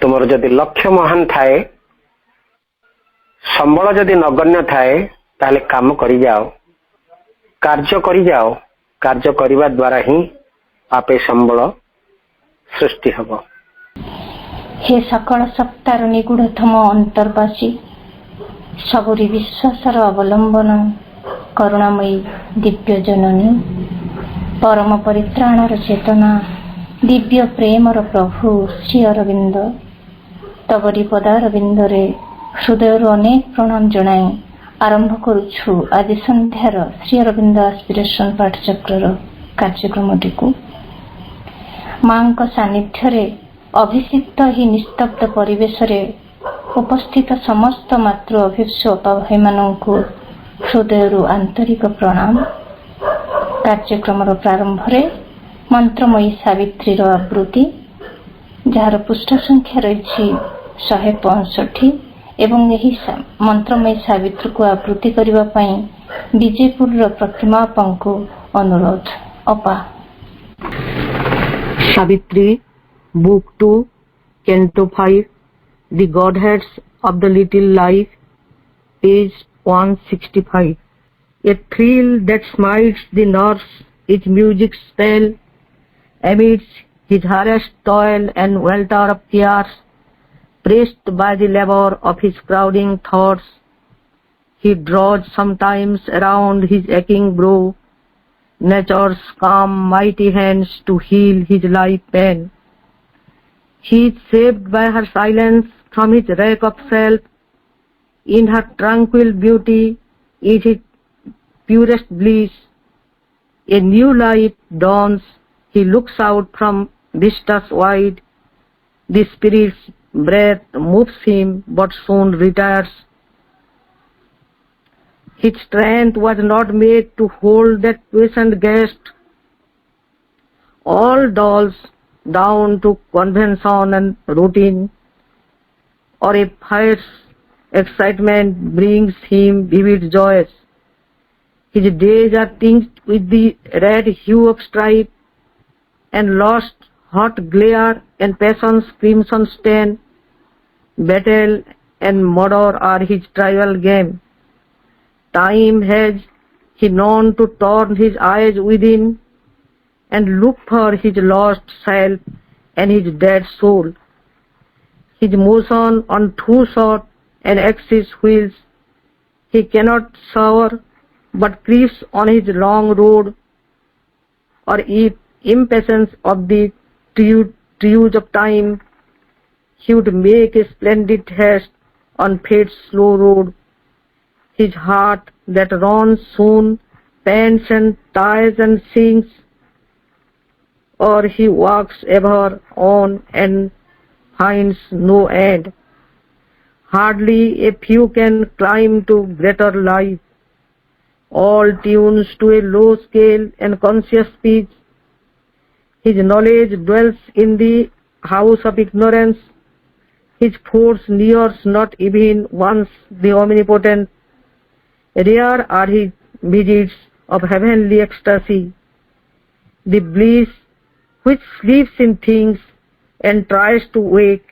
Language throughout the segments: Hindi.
तुमर जदि लक्ष्य महान थाए संबल जदि नगण्य थाए ताले काम करी जाओ, कार्य करी जाओ। कार्य करिबा द्वारा ही आपे संबल सृष्टि हब। हे सकल सत्तार निगूढ़तम अंतर्वासी सबरी विश्वासर अवलंबन करुणामयी दिव्य जननी परम परित्राणर चेतना दिव्य प्रेमर प्रभु श्री अरविंद तबरी पदारविंदरे हृदय अनेक प्रणाम जनाई आरंभ करुछु आज संध्यार श्री अरविंद एस्पिरेशन पाठचक्र कार्यक्रमटी को मां सानिध्य अभिषिक्त ही निस्तब्ध परिवेश उपस्थित समस्त मातृ अभिप्स अपा भाई मानक हृदय आंतरिक प्रणाम। कार्यक्रम प्रारंभ रे मंत्रमयी सावित्री आवृत्ति जार पृष्ठ संख्या रही 165 एवं यही मंत्रमयी सावित्री को आवृत्ति करने विजयपुर प्रतिमा अपा को अनुरोध। अपा Savitri book 2 canto 5 The Godheads of the Little Life, page 165. A thrill that smites the nerves is music's spell. Amidst his harassed toil and welter of tears, pressed by the labor of his crowding thoughts, he draws sometimes around his aching brow nature's calm mighty hands to heal his life pain. He is saved by her silence from his wreck of self. In her tranquil beauty is his purest bliss. A new life dawns. He looks out from vistas wide. The Spirit's breath moves him, but soon retires. His strength was not made to hold that patient guest. All dulls down to convention and routine, or a fierce excitement brings him vivid joys. His days are tinged with the red hue of strife, and lost hot glare and passion's crimson stain. Battle and murder are his trivial game. Time has he known to turn his eyes within and look for his lost self and his dead soul. His motion on two short and axis wheels, he cannot soar, but creeps on his long road, or if impatience of the triuge of time, he would make a splendid haste on fate's slow road. His heart that runs soon pants and tires and sings, or he walks ever on and finds no end. Hardly a few can climb to greater life, all tunes to a low scale and conscious speech. His knowledge dwells in the house of ignorance. His force nears not even once the omnipotent. Rare are his visits of heavenly ecstasy. The bliss which sleeps in things and tries to wake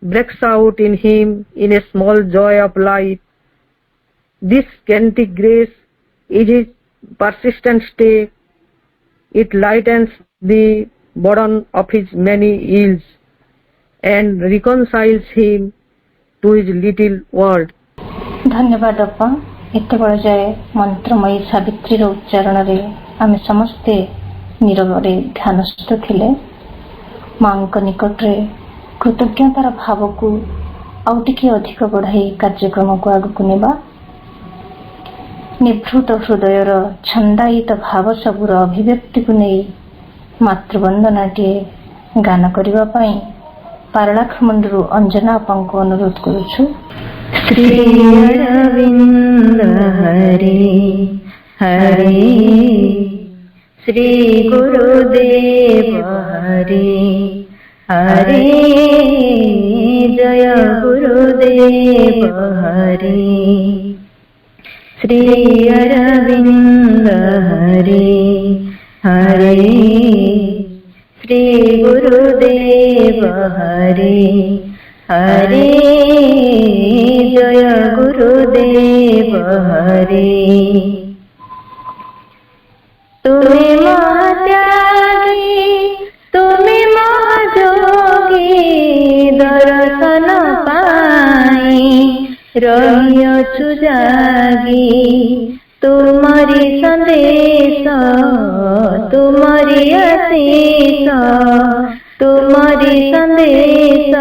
breaks out in him in a small joy of life. This scanty grace is his persistent stay. It lightens the burden of his many ills and reconciles him to his little world. धन्यवाद अपा। एते बड़ जाए मंत्रमयी सावित्री उच्चारण रे आमे समस्ते नीरवरे ध्यानस्थ थिले। मां निकट रे कृतज्ञतार भाव को आउ टिके अधिक बढ़ाई कार्यक्रम को आगु नेबा। निभृत हृदयर छंदायित भाव सबुर अभिव्यक्ति को नहीं मातृवंदनाटे गान करिबा पई पारलाखमुंडरू अंजना अपा को अनुरोध करूछु। श्री अरविंद हरे हरे, श्री गुरुदेव हरे हरे, जय गुरुदेव हरे। श्री अरविंद हरे हरे, श्री गुरुदेव हरे हरे जय गुरुदेव हरे। तुम्हें महात्यागी तुम्हें महाजोगी दर्शन पाई रहियछु जागी तुम्हारी संदेश तुम्हारी आशीष तुम्हारी संदेश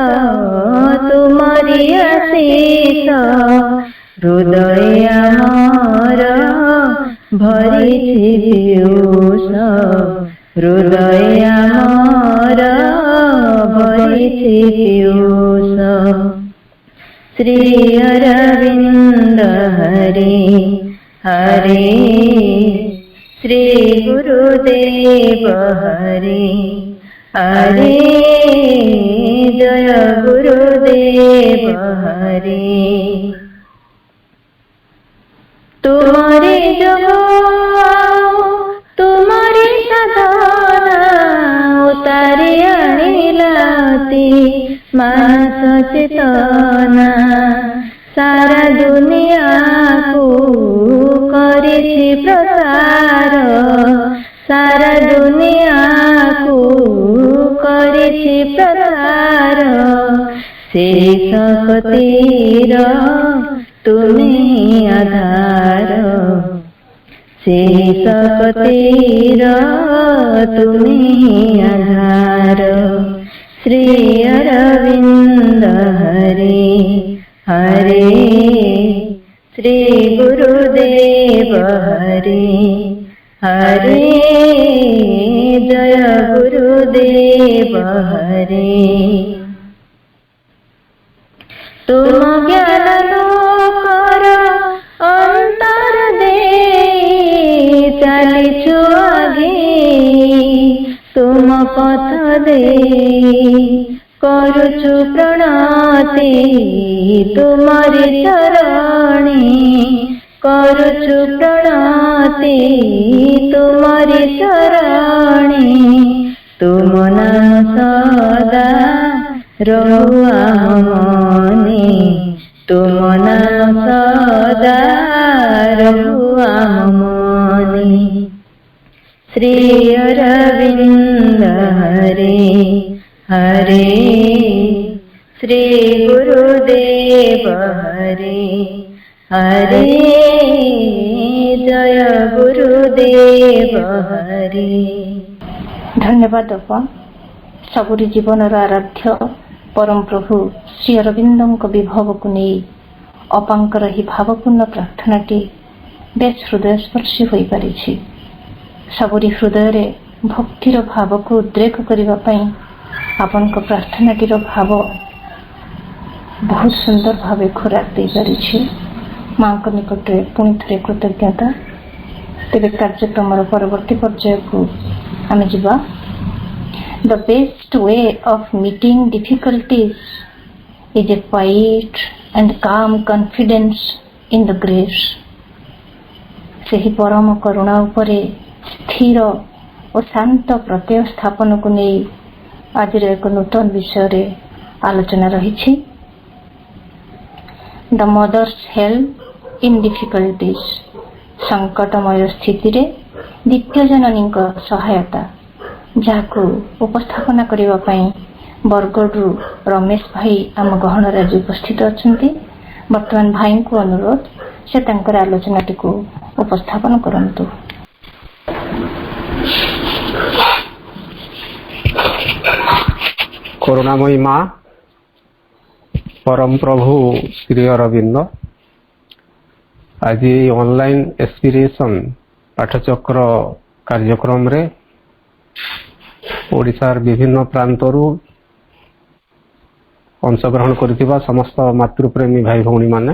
तुम्हारी आशीष हृदय आमर भरिछि पीयूष हृदय आमर भरिछि पीयूष। श्री अरविंद हरे हरे श्री गुरुदेव हरे हरे जय गुरुदेव हरे। तुम्हारी जगो तुम्हारी साधना उतारी आनिलाती मानस चेतना सारा दुनिया को करिछि प्रसार सारा दुनिया को करिछि प्रसार से शक्तिर तुम्हें आधार से शक्तिर तुम्हें आधार। श्री अरविंद हरे हरे श्री गुरुदेव हरे हरे जय गुरुदेव हरे। तुम ज्ञान लोकर अंतर दे चलिछु आगे तुम पथ दे करुछु प्रणति तुम्हारी चरणी करुछु प्रणति तुम्हारी चरणी तुम नाम सदा रहुआ मने तुम नाम सदा रहुआ मने। श्री अरविंद हरे हरे श्री गुरुदेव हरे हरे जय गुरुदेव हरे। धन्यवाद अपा। सबुरी जीवनर आराध्य परम प्रभु श्री अरविंदଙ୍କ विभवକୁ ନେଇ ଅପାଙ୍କର ଏହି ଭାବପୂର୍ଣ୍ଣ ପ୍ରାର୍ଥନାଟି ବେଶ ହୃଦୟସ୍ପର୍ଶୀ ହୋଇପାରିଛି। ସବୁରି ହୃଦୟରେ ଭକ୍ତିର ଭାବକୁ ଉଦ୍ରେକ କରିବା ପାଇଁ ଆପଣଙ୍କ ପ୍ରାର୍ଥନାଟିର ଭାବ ବହୁତ ସୁନ୍ଦର ଭାବେ ଖୋରାକ ଦେଇପାରିଛି। ମାଙ୍କ ନିକଟରେ ପୁଣି ଥରେ କୃତଜ୍ଞତା। ତେବେ କାର୍ଯ୍ୟକ୍ରମର ପରବର୍ତ୍ତୀ ପର୍ଯ୍ୟାୟକୁ ଆମେ ଯିବା। The best way of meeting difficulties is a quiet and calm confidence in the grace. ସେହି ପରମ କରୁଣା ଉପରେ ସ୍ଥିର ଓ ଶାନ୍ତ ପ୍ରତ୍ୟୟ ସ୍ଥାପନକୁ ନେଇ ଆଜିର ଏକ ନୂତନ ବିଷୟରେ ଆଲୋଚନା ରହିଛି। The mother's help in difficulties। ସଂକଟମୟ ସ୍ଥିତିରେ ଦ୍ୱିତୀୟ ଜନନୀଙ୍କ ସହାୟତା, ଯାହାକୁ ଉପସ୍ଥାପନା କରିବା ପାଇଁ ବରଗଡ଼ରୁ ରମେଶ ଭାଇ ଆମ ଗହଣରେ ଆଜି ଉପସ୍ଥିତ ଅଛନ୍ତି। ବର୍ତ୍ତମାନ ଭାଇଙ୍କୁ ଅନୁରୋଧ ସେ ତାଙ୍କର ଆଲୋଚନାଟିକୁ ଉପସ୍ଥାପନ କରନ୍ତୁ। କରୁଣାମୟୀ ମା ପରମ ପ୍ରଭୁ ଶ୍ରୀ ଅରବିନ୍ଦ ଆଜି ଅନଲାଇନ ଏକ୍ସପିରିଏସନ ପାଠଚକ୍ର କାର୍ଯ୍ୟକ୍ରମରେ ଓଡ଼ିଶାର ବିଭିନ୍ନ ପ୍ରାନ୍ତରୁ ଅଂଶଗ୍ରହଣ କରିଥିବା ସମସ୍ତ ମାତୃପ୍ରେମୀ ଭାଇ ଭଉଣୀମାନେ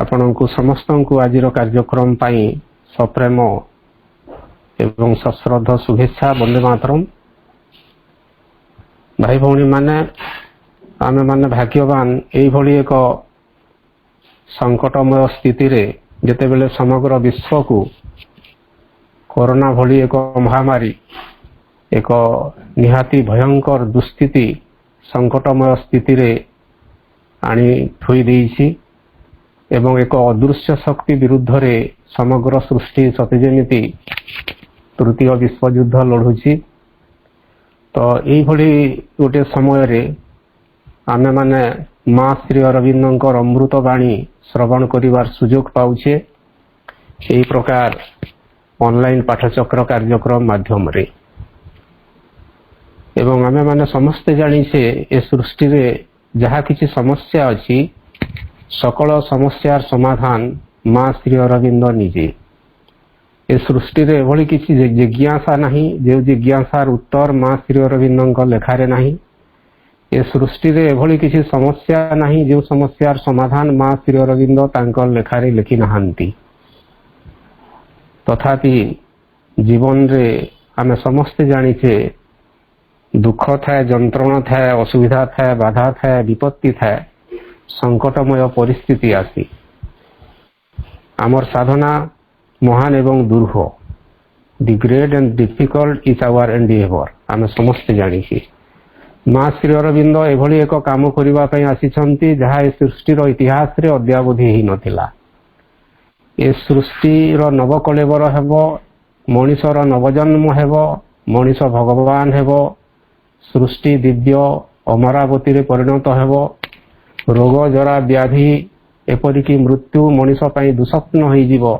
ଆପଣଙ୍କୁ ସମସ୍ତଙ୍କୁ ଆଜିର କାର୍ଯ୍ୟକ୍ରମ ପାଇଁ ସପ୍ରେମ ଏବଂ ସଶ୍ରଦ୍ଧ ଶୁଭେଚ୍ଛା। ବନ୍ଦେ ମାତରମ୍। ଭାଇ ଭଉଣୀମାନେ, ଆମେମାନେ ଭାଗ୍ୟବାନ ଏଇଭଳି ଏକ ସଂକଟମୟ ସ୍ଥିତିରେ ଯେତେବେଳେ ସମଗ୍ର ବିଶ୍ୱକୁ କରୋନା ଭଳି ଏକ ମହାମାରୀ एक निहाती भयंकर दुस्थिति संकटमय स्थिति रे आनी थोई देइछि एवं एक अदृश्य शक्ति विरुद्ध रे समग्र सृष्टि सते जेमिति तृतीय विश्वयुद्ध लड़ुछि। तो यही गोटे समय रे आमे माने माँ श्री अरविंदर अमृत बाणी श्रवण करिवार सुजोग पाउछे यही प्रकार ऑनलाइन पाठचक्र कार्यक्रम माध्यम रे। एवं आमे माने समस्ते जानिछे ए सृष्टि रे जहा किछि समस्या अछि सकल समस्यार समाधान माँ श्री अरविंद निजे। ए सृष्टि रे एभली किछि जिज्ञासा नाही जे जिज्ञासार उत्तर माँ श्री अरविंदर लेखारे नाही। ए सृष्टि रे एभली किछि समस्या नाही जो समस्यार समाधान माँ श्री अरविंद तांकर लेखारे लिखि नाहांती। तथापि जीवन रे आमे समस्ते जानिछे दुख थाए जंत्रणा थाए असुविधा थाए बाधा थाए विपत्ति थाए संकटमय परिस्थिति आसी आमर साधना महान एवं दुर्ह the great and difficult is our endeavour आमे समस्ते जानिछे। माँ श्री अरविंद एभली एक काम करिबा पई आसीछंती जहा ए सृष्टिर इतिहास रे अद्यावधि ही नथिला। ए सृष्टिर नवकलेवर हेबो मनीषर नवजन्म हेबो मनीष भगवान हेबो सृष्टि दिव्य अमरावती रे परिणत हेबो रोग जरा व्याधि एपरिकी मृत्यु मनीष पई दुस्वप्न होई जीवो।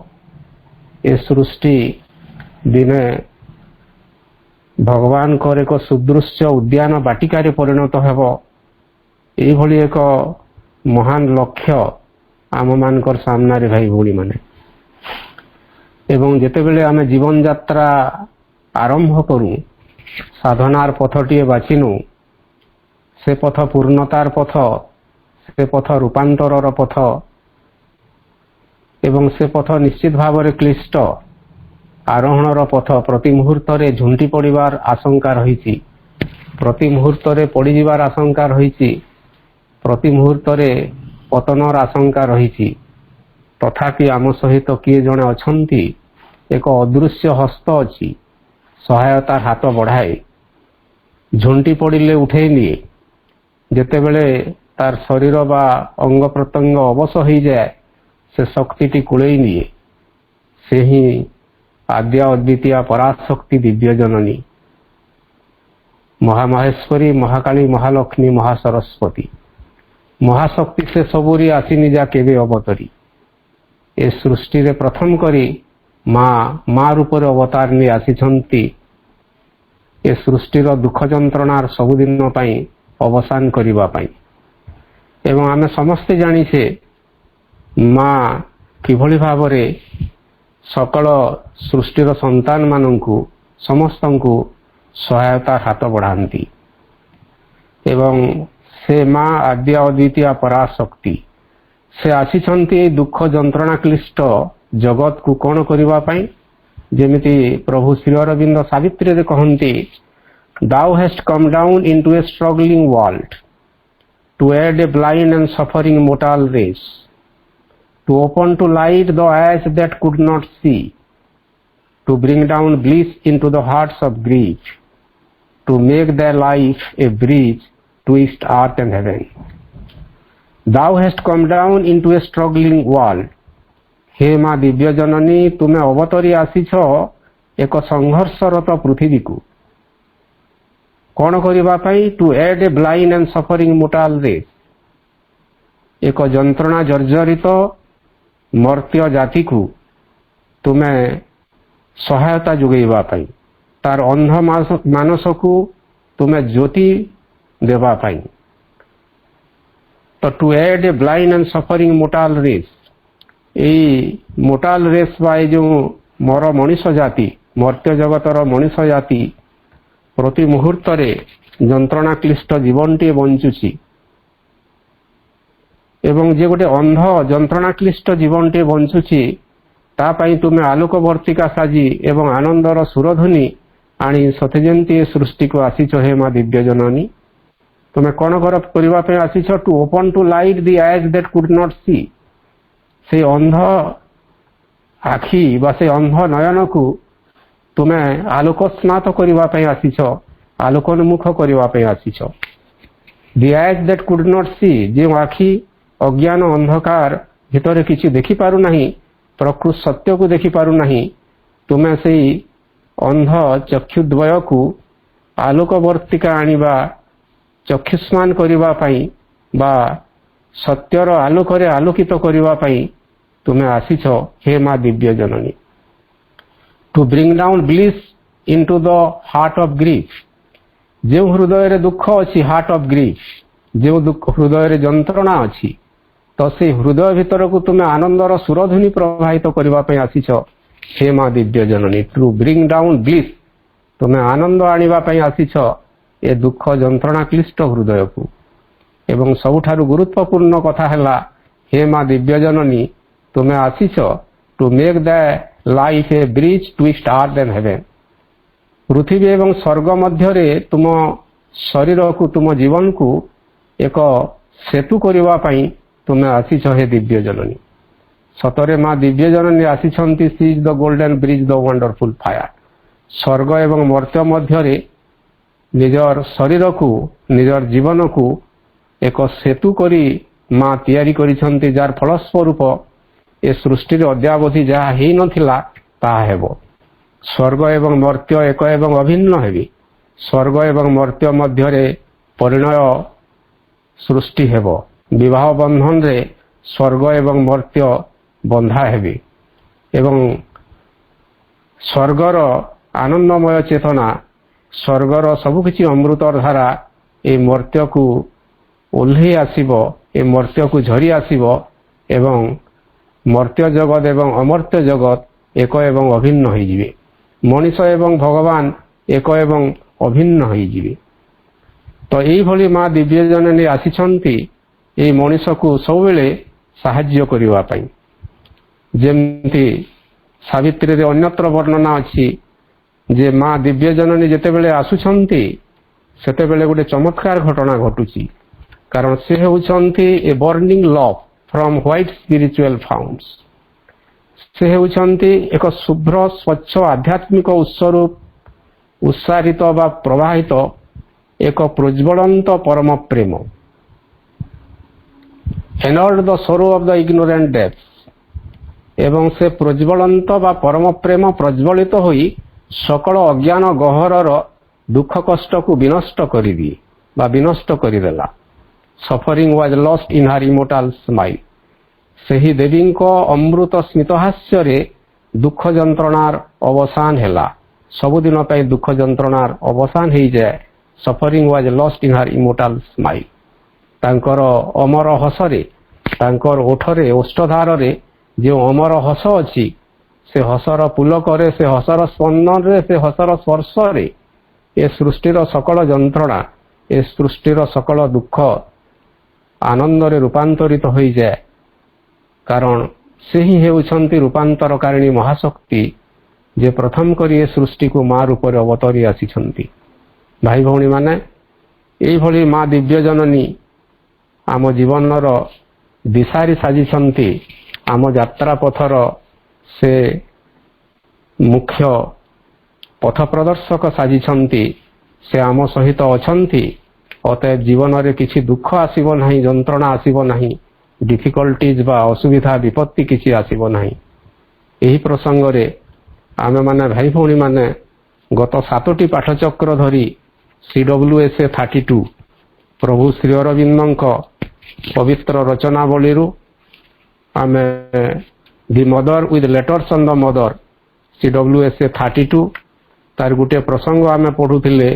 ए सृष्टि दिने भगवान कर एक सुदृश्य उद्यान बाटिकार परिणत हेबो। एई भली एक महान लक्ष्य आम मानकर सामने भाई भौणी माने। एवं जेतेबेले आमे जीवन यात्रा आरंभ करूं साधनार पथटीए बाछिनु से पथ पूर्णतार पथ से पथ रूपांतरर पथ एवं से पथ निश्चित भाव में क्लिष्ट आरोहणर पथ प्रति मुहूर्त रे झुंटी पड़िबार आशंका रही प्रति मुहूर्त रे पड़िजिबार आशंका रही प्रति मुहूर्त रे पतनर आशंका रही। तथापि आम सहित किए जणे अछंती एक अदृश्य हस्त अछि सहायता हाथ बढ़ाए झुंटी पड़िले उठे निए जेतेबेले तार शरीर बा अंग प्रत्यंग अवश हो जाए से शक्ति कुले निए से ही आद्या अद्वितीय पराशक्ति दिव्य जननी महामहेश्वरी महाकाली महालक्ष्मी महासरस्वती महाशक्ति से सबुरी आसी निजा केवे अवतरी। ए सृष्टि रे प्रथम करी माँ रूप अवतार नहीं आसीछंती ए सृष्टिर दुख जंत्रणार सबुदिन पई अवसान करिबा पई। एवं आमे समस्ते जानिछे माँ किभली भावरे सकल सृष्टिर संतान मानंकु समस्तंकु सहायता हाथ बढ़ाती एवं से माँ आद्या अद्वितीय पराशक्ति से आसीछंती दुख जंत्रणा क्लिष्ट जगत को कौन करिबा पई। जेमिति प्रभु श्री अरविंद सावित्री रे कहंती Thou hast come down into a struggling world to aid a blind and suffering mortal race, to open to light the eyes that could not see, to bring down bliss into the hearts of grief, to make their life a bridge twixt earth and heaven. Thou hast come down into a struggling world. हे माँ दिव्य जननी तुम्हें अवतरी आसीछ एक संघर्षरत पृथ्वी को कौन करिबा पई to aid a blind and suffering mortal race एक जंत्रणा जर्जरित मर्त्य जाति को तुम्हें सहायता जुगेबा पई तार अंध मानस को तुम्हें ज्योति देबा पई। तो to aid a blind and suffering mortal race एई मोर्टाल रेस बाय जो मोर मनीष जाति मर्त्य जगतर मनीष जाति प्रति मुहूर्त रे जंत्रणा क्लिष्ट जीवनटी बंचुची एवं जे गोटे अंध जंत्रणा क्लिष्ट जीवनटी बंचुची ता पई तुमे आलोक वर्तिका साजी एवं आनंदर सुरध्वनि आनी सत्यजंती सृष्टि को आसीछ। हे माँ दिव्य जननी तुमे कौन करबा पे आसीछ to open to light the eyes that could not see से अंध आखि बा से अंध नयन को ତୁମେ ଆଲୋକ ସ୍ନାତ କରିବା ପାଇଁ ଆସିଛ, ଆଲୋକୋନ୍ମୁଖ କରିବା ପାଇଁ ଆସିଛ। The eyes that could not see, ଯେଉଁ ଆଖି ଅଜ୍ଞାନ ଅନ୍ଧକାର ଭିତରେ କିଛି ଦେଖିପାରୁନାହିଁ, ପ୍ରକୃତ ସତ୍ୟକୁ ଦେଖିପାରୁନାହିଁ, ତୁମେ ସେଇ ଅନ୍ଧ ଚକ୍ଷୁଦ୍ୱୟକୁ ଆଲୋକବର୍ତ୍ତିକା ଆଣିବା, ଚକ୍ଷୁଷ୍ମାନ କରିବା ପାଇଁ ବା ସତ୍ୟର ଆଲୋକରେ ଆଲୋକିତ କରିବା ପାଇଁ ତୁମେ ଆସିଛ ହେ ମା ଦିବ୍ୟ ଜନନୀ। To bring down bliss into the heart of grief, ଯେଉଁ ହୃଦୟରେ ଦୁଃଖ ଅଛି, ହାର୍ଟ ଅଫ୍ ଗ୍ରିଫ୍, ଯେଉଁ ହୃଦୟରେ ଯନ୍ତ୍ରଣା ଅଛି, ତ ସେଇ ହୃଦୟ ଭିତରକୁ ତୁମେ ଆନନ୍ଦର ସୁରଧୁନି ପ୍ରବାହିତ କରିବା ପାଇଁ ଆସିଛ ହେ ମା ଦିବ୍ୟ ଜନନୀ। ଟୁ ବ୍ରିଙ୍ଗ ଡାଉନ୍ ବ୍ଲିସ୍, ତୁମେ ଆନନ୍ଦ ଆଣିବା ପାଇଁ ଆସିଛ ଏ ଦୁଃଖ ଯନ୍ତ୍ରଣା କ୍ଲିଷ୍ଟ ହୃଦୟକୁ। ଏବଂ ସବୁଠାରୁ ଗୁରୁତ୍ୱପୂର୍ଣ୍ଣ କଥା ହେଲା ହେ ମା ଦିବ୍ୟ ଜନନୀ, ତୁମେ ଆସିଛ two make the life A bridge twist earth and heaven. ପୃଥିବୀ ଏବଂ ସ୍ୱର୍ଗ ମଧ୍ୟରେ ତୁମ ଶରୀରକୁ, ତୁମ ଜୀବନକୁ ଏକ ସେତୁ କରିବା ପାଇଁ ତୁମେ ଆସିଛ ହେ ଦିବ୍ୟ ଜନନୀ। ସତରେ ମା ଦିବ୍ୟ ଜନନୀ ଆସିଛନ୍ତି she is the golden bridge, the wonderful fire. ସ୍ୱର୍ଗ ଏବଂ ମର୍ତ୍ତ୍ୟ ମଧ୍ୟରେ ନିଜର ଶରୀରକୁ, ନିଜର ଜୀବନକୁ ଏକ ସେତୁ କରି ମା ତିଆରି କରିଛନ୍ତି, ଯାହାର ଫଳସ୍ୱରୂପ ଏ ସୃଷ୍ଟିରେ ଅଦ୍ୟାବଧି ଯାହା ହେଇନଥିଲା ତାହା ହେବ। ସ୍ୱର୍ଗ ଏବଂ ମର୍ତ୍ତ୍ୟ ଏକ ଏବଂ ଅଭିନ୍ନ ହେବେ। ସ୍ୱର୍ଗ ଏବଂ ମର୍ତ୍ତ୍ୟ ମଧ୍ୟରେ ପରିଣୟ ସୃଷ୍ଟି ହେବ। ବିବାହ ବନ୍ଧନରେ ସ୍ୱର୍ଗ ଏବଂ ମର୍ତ୍ତ୍ୟ ବନ୍ଧା ହେବେ ଏବଂ ସ୍ୱର୍ଗର ଆନନ୍ଦମୟ ଚେତନା, ସ୍ୱର୍ଗର ସବୁକିଛି ଅମୃତର ଧାରା ଏ ମର୍ତ୍ତ୍ୟକୁ ଓହ୍ଲେଇ ଆସିବ, ଏ ମର୍ତ୍ତ୍ୟକୁ ଝରି ଆସିବ ଏବଂ ମର୍ତ୍ତ୍ୟ ଜଗତ ଏବଂ ଅମର୍ତ୍ତ୍ୟ ଜଗତ ଏକ ଏବଂ ଅଭିନ୍ନ ହୋଇଯିବେ। ମଣିଷ ଏବଂ ଭଗବାନ ଏକ ଏବଂ ଅଭିନ୍ନ ହୋଇଯିବେ। ତ ଏଇଭଳି ମା ଦିବ୍ୟ ଜନନୀ ଆସିଛନ୍ତି ଏଇ ମଣିଷକୁ ସବୁବେଳେ ସାହାଯ୍ୟ କରିବା ପାଇଁ। ଯେମିତି ସାବିତ୍ରୀରେ ଅନ୍ୟତ୍ର ବର୍ଣ୍ଣନା ଅଛି ଯେ ମା ଦିବ୍ୟ ଜନନୀ ଯେତେବେଳେ ଆସୁଛନ୍ତି ସେତେବେଳେ ଗୋଟେ ଚମତ୍କାର ଘଟଣା ଘଟୁଛି, କାରଣ ସେ ହେଉଛନ୍ତି a burning love from white spiritual founts. ସେ ହେଉଛନ୍ତି ଏକ ଶୁଭ୍ର ସ୍ୱଚ୍ଛ ଆଧ୍ୟାତ୍ମିକ ଉତ୍ସରୁ ଉତ୍ସାରିତ ବା ପ୍ରବାହିତ ଏକ ପ୍ରଜ୍ୱଳନ୍ତ ପରମ ପ୍ରେମ। ଏନର୍ଡ ଦ ସୋରୋ ଅଫ୍ ଦ ଇଗ୍ନୋରାଣ୍ଟ ଡେପ୍ଥସ୍, ଏବଂ ସେ ପ୍ରଜ୍ୱଳନ୍ତ ବା ପରମ ପ୍ରେମ ପ୍ରଜ୍ୱଳିତ ହୋଇ ସକଳ ଅଜ୍ଞାନ ଗହ୍ୱରର ଦୁଃଖ କଷ୍ଟକୁ ବିନଷ୍ଟ କରିଦିଏ ବା ବିନଷ୍ଟ କରିଦେଲା। ସଫରିଂ ୱାଜ୍ ଲଷ୍ଟ ଇନ୍ ହାର୍ ଇମୋର୍ଟାଲ ସ୍ମାଇଲ୍। ସେହି ଦେବୀଙ୍କ ଅମୃତ ସ୍ମିତହାସ୍ୟରେ ଦୁଃଖ ଯନ୍ତ୍ରଣାର ଅବସାନ ହେଲା। ସବୁଦିନ ପାଇଁ ଦୁଃଖ ଯନ୍ତ୍ରଣାର ଅବସାନ ହେଇଯାଏ। ସଫରିଂ ୱାଜ୍ ଲଷ୍ଟ ଇନ୍ ହାର୍ ଇମୋର୍ଟାଲ ସ୍ମାଇଲ୍। ତାଙ୍କର ଅମର ହସରେ, ତାଙ୍କର ଓଠରେ, ଓଷ୍ଠଧାରରେ ଯେଉଁ ଅମର ହସ ଅଛି, ସେ ହସର ପୁଲକରେ, ସେ ହସର ସ୍ପନ୍ଦନରେ, ସେ ହସର ସ୍ପର୍ଶରେ ଏ ସୃଷ୍ଟିର ସକଳ ଯନ୍ତ୍ରଣା, ଏ ସୃଷ୍ଟିର ସକଳ ଦୁଃଖ ଆନନ୍ଦରେ ରୂପାନ୍ତରିତ ହୋଇଯାଏ। କାରଣ ସେ ହିଁ ହେଉଛନ୍ତି ରୂପାନ୍ତରକାରିଣୀ ମହାଶକ୍ତି, ଯେ ପ୍ରଥମ କରି ଏ ସୃଷ୍ଟିକୁ ମା ରୂପରେ ଅବତରି ଆସିଛନ୍ତି। ଭାଇ ଭଉଣୀମାନେ, ଏଇଭଳି ମା ଦିବ୍ୟ ଜନନୀ ଆମ ଜୀବନର ଦିଶାରି ସାଜିଛନ୍ତି। ଆମ ଯାତ୍ରା ପଥର ସେ ମୁଖ୍ୟ ପଥ ପ୍ରଦର୍ଶକ ସାଜିଛନ୍ତି। ସେ ଆମ ସହିତ ଅଛନ୍ତି। ଅତଏବ ଜୀବନରେ କିଛି ଦୁଃଖ ଆସିବ ନାହିଁ, ଯନ୍ତ୍ରଣା ଆସିବ ନାହିଁ, ଡିଫିକଲ୍ଟିଜ୍ ବା ଅସୁବିଧା ବିପତ୍ତି କିଛି ଆସିବ ନାହିଁ। ଏହି ପ୍ରସଙ୍ଗରେ ଆମେମାନେ ଭାଇ ଭଉଣୀମାନେ ଗତ 7ଟି ପାଠଚକ୍ର ଧରି CWSA 32 ପ୍ରଭୁ ଶ୍ରୀ ଅରବିନ୍ଦଙ୍କ ପବିତ୍ର ରଚନାବଳୀରୁ ଆମେ the mother with letters on the mother CWSA 32 ତାର ଗୋଟିଏ ପ୍ରସଙ୍ଗ ଆମେ ପଢୁଥିଲେ,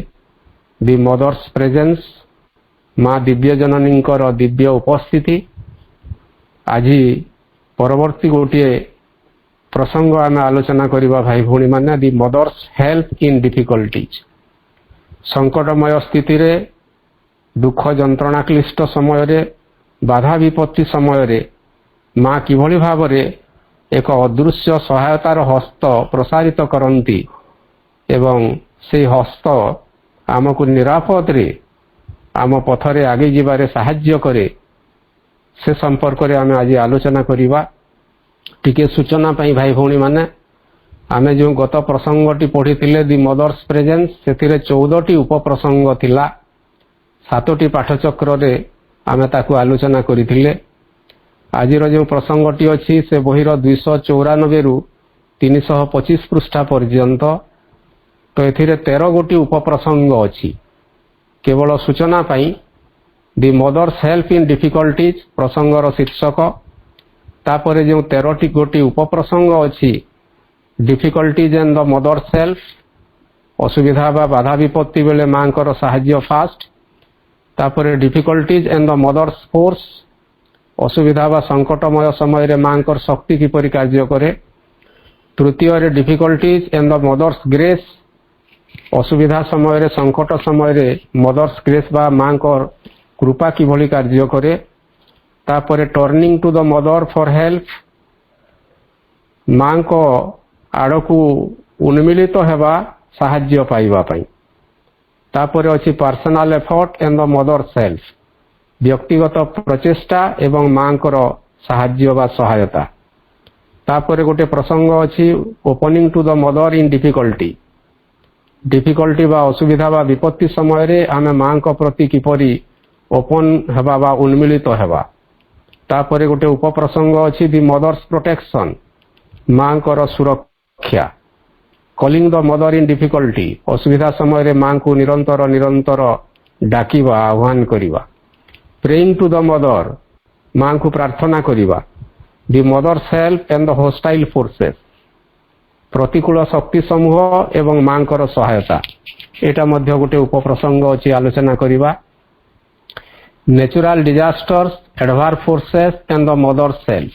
ଦି ମଦର୍ସ ପ୍ରେଜେନ୍ସ, ମା ଦିବ୍ୟ ଜନନୀଙ୍କର ଦିବ୍ୟ ଉପସ୍ଥିତି। ଆଜି ପରବର୍ତ୍ତୀ ଗୋଟିଏ ପ୍ରସଙ୍ଗ ଆମେ ଆଲୋଚନା କରିବା ଭାଇ ଭଉଣୀମାନେ, ଦି ମଦର୍ସ ହେଲ୍ପ ଇନ୍ ଡିଫିକଲ୍ଟିଜ୍। ସଙ୍କଟମୟ ସ୍ଥିତିରେ, ଦୁଃଖ ଯନ୍ତ୍ରଣା କ୍ଲିଷ୍ଟ ସମୟରେ, ବାଧା ବିପତ୍ତି ସମୟରେ ମା କିଭଳି ଭାବରେ ଏକ ଅଦୃଶ୍ୟ ସହାୟତାର ହସ୍ତ ପ୍ରସାରିତ କରନ୍ତି ଏବଂ ସେହି ହସ୍ତ ଆମକୁ ନିରାପଦରେ ଆମ ପଥରେ ଆଗେଇ ଯିବାରେ ସାହାଯ୍ୟ କରେ, ସେ ସମ୍ପର୍କରେ ଆମେ ଆଜି ଆଲୋଚନା କରିବା। ଟିକେ ସୂଚନା ପାଇଁ ଭାଇ ଭଉଣୀମାନେ, आमे जो गत प्रसंगटी पढ़ी दि मदर्स प्रेजेंस से 14टी उपप्रसंग थिला 7टी पाठचक्र रे आमे ताकू आलोचना करिथिले। आजिर जो प्रसंगटी अच्छी से बहिर 294 रु 325 पृष्ठा पर्यंत तो एथिरे 13 गोटी उपप्रसंग अच्छी। केवल सूचना पाई the mother's help in difficulties प्रसंगर शीर्षक तापरे जो 13टी गोटी उपप्रसंग अच्छी difficulties and the mother's help असुविधा बा बाधा विपत्ति बेले मांकर साहाय्य फास्ट तापरे difficulties and the mother's force असुविधा बा संकटमय समय रे मांकर शक्ति किपरि कार्य करे। तृतीय रे difficulties and the mother's grace असुविधा समय रे संकट समय रे मदर्स ग्रेस बा मांकर कृपा किभଳି कार्य करे। तापरे turning to the mother for help मां को आड़कू उन्मिलित हेबा साहाय्य पाइबा पई। तापरे अछि personal effort and the mother's help व्यक्तिगत प्रचेष्टा एवं मांकर साहाय्य बा सहायता। तापरे गोटे प्रसंग अछि opening to the mother in difficulty बा असुविधा बा विपत्ति समय रे आमे मां को प्रति किपरि ओपन हेबा बा उन्मिलित हेबा। तापरे गोटे उपप्रसंग अछि दि मदर्स प्रोटेक्शन मां कर सुरक्षा calling the mother in difficulty असुविधा समय रे मां को निरंतर निरंतर डाकिबा आह्वान करिबा। प्रेइंग टू द मदर मां को प्रार्थना करिबा। The mother's help and the hostile forces प्रतिकूल शक्ति समूह एवं मांकर सहायता एटा मध्य गोटे उपप्रसंग अछि आलोचना करिबा। Natural disasters adverse forces and the mother's help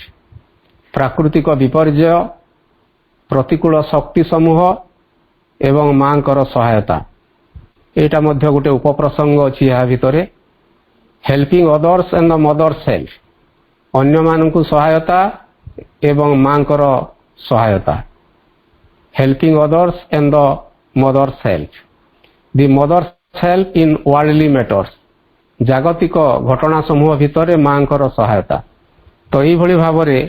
प्राकृतिक विपर्यय प्रतिकूल शक्ति समूह एवं मांकर सहायता एटा मध्य गोटे उपप्रसंग अछि। या भितरे helping others and the mother's help अन्य मानकु सहायता एवं मांकर सहायता। Helping others and the mother's help the mother's help in worldly matters जागतिक घटना समूह भितरे मांकर सहायता। तो यही भली भाबरे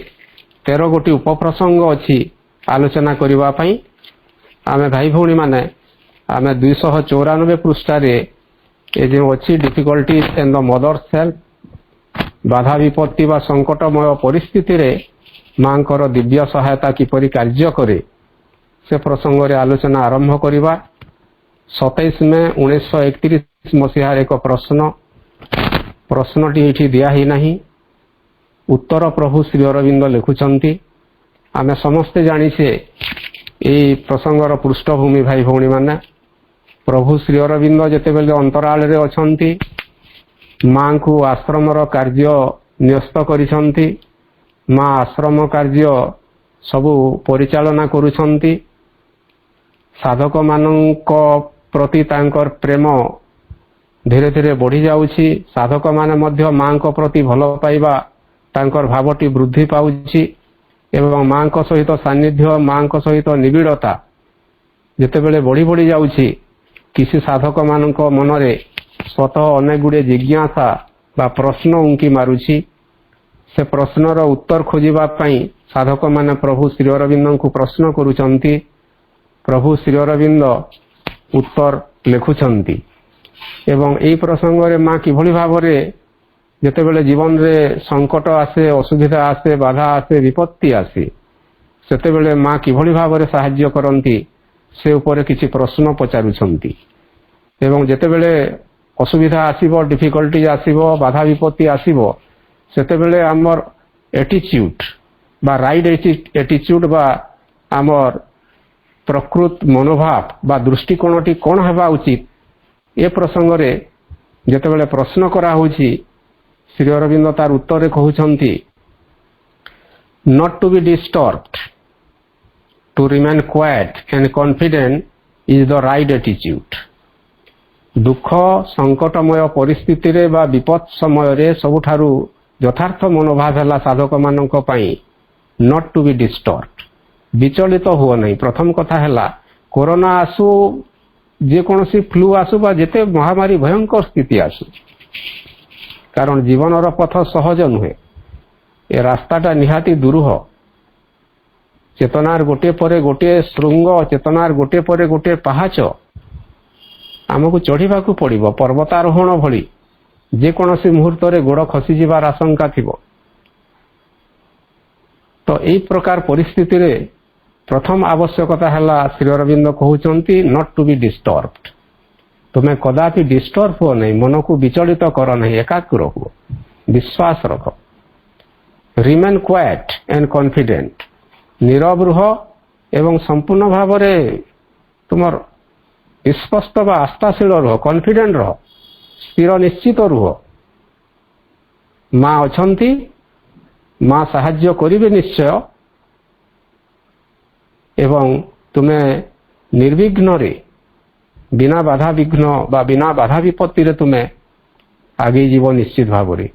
13 गोटी उपप्रसंग अछि आलोचना करिबा पई। आमे भाई भौणी माने आमे 294 पृष्ठ रे ए जे अछि difficulties and the mother's help बाधा विपत्ति बा संकटमय परिस्थिति रे मांकर दिव्य सहायता किपरि कार्य करे से प्रसंग रे आलोचना आरंभ करिबा। 27 मई 1931 मसीहा एक प्रश्नटी एठी दिया ही नहीं उत्तर प्रभु श्री अरविंद लिखुचंती। आमे समस्ते जानिछे एई प्रसंगर पृष्ठभूमि भाई भौणी माने प्रभु श्री अरविंद जेते बेले अंतराल रे अछंती मां को आश्रमर कार्य न्यस्त करिसंती। मां आश्रम कार्य सबु परिचालना करुछंती। साधक मानक प्रति तांकर प्रेम धीरे धीरे बढ़ी जाउछि। साधक माने मध्य मां को प्रति भलो पाइबा तांकर भावटी वृद्धि पाउछि एवं मां को सहित सान्निध्य मां को सहित निबिड़ता जेतेबेले बढ़ी बढ़ी जाउछि किसी साधक मानक मनरे स्वतः अनेक गुड़े जिज्ञासा बा प्रश्न उंकी मारुछि। से प्रश्नर उत्तर खोजिबा पई साधक माने प्रभु श्री अरविंद को प्रश्न करुचंती। प्रभु श्री अरविंद उत्तर लिखुचंती एवं एई प्रसंग रे मां किभली भाबरे जेतेबेले जीवन रे संकट आसे असुविधा आसे बाधा आसे विपत्ति आसे सेतेबेले मां किभली भाबरे सहाय्य करंती से ऊपर किछि प्रश्न पचारुछंती। एवं जेतेबेले असुविधा आसीबो डिफिकल्टी आसीबो बाधा विपत्ति आसीबो सेतेबेले हमर एटीट्यूड बा राइट एटीट्यूड बा हमर प्रकृत मनोभाव बा दृष्टिकोणटी कोन हेबा उचित ए प्रसंग रे जेतेबेले प्रश्न करा होछि श्री अरविंद तार उत्तर रे कहउछंती not to be disturbed to remain quiet and confident is the right attitude. दुख संकटमय परिस्थिति रे बा विपद समय रे सबुठारु यथार्थ मनोभाव है साधक मानक पई नॉट टू बी डिस्टर्ब्ड विचलित तो हुआ नहीं। प्रथम कथा है कोरोना आसु जे कोनोसी फ्लू आसु बा जेते महामारी भयंकर स्थिति आसु कारण जीवन पथ सहज नुहे ए रास्ताटा निहाती दुरूह चेतनार गोटे परे गोटे श्रृंग, चेतनार गोटे परे गोटे पाहाच आमको चढ़ा पड़ो पर्वतारोहण भली जेकोसी मुहूर्त गोड़ खसीजार आशंका थी। तो यही प्रकार परिस्थिति रे प्रथम आवश्यकता है श्री अरविंद कहते नॉट टू बी डिस्टर्ब्ड। तुम्हें कदापि डिस्टर्ब हो नहीं, मन को विचलित कर नहीं, एकाग्र हो, विश्वास रख, रिमेन क्वाइट एंड कॉन्फिडेंट, नीरव रुह एवं संपूर्ण भाव तुम स्पष्ट व आस्थाशील रुह, कॉन्फिडेंट रह, स्थिर निश्चित रुह। माँ अछंती, माँ साहाय्य करिवे निश्चय एवं तुम्हें निर्विघ्न रे बिना बाधा विघ्न बा बिना बाधा विपत्ति रे तुम्हें आगे जीव निश्चित भाव रे।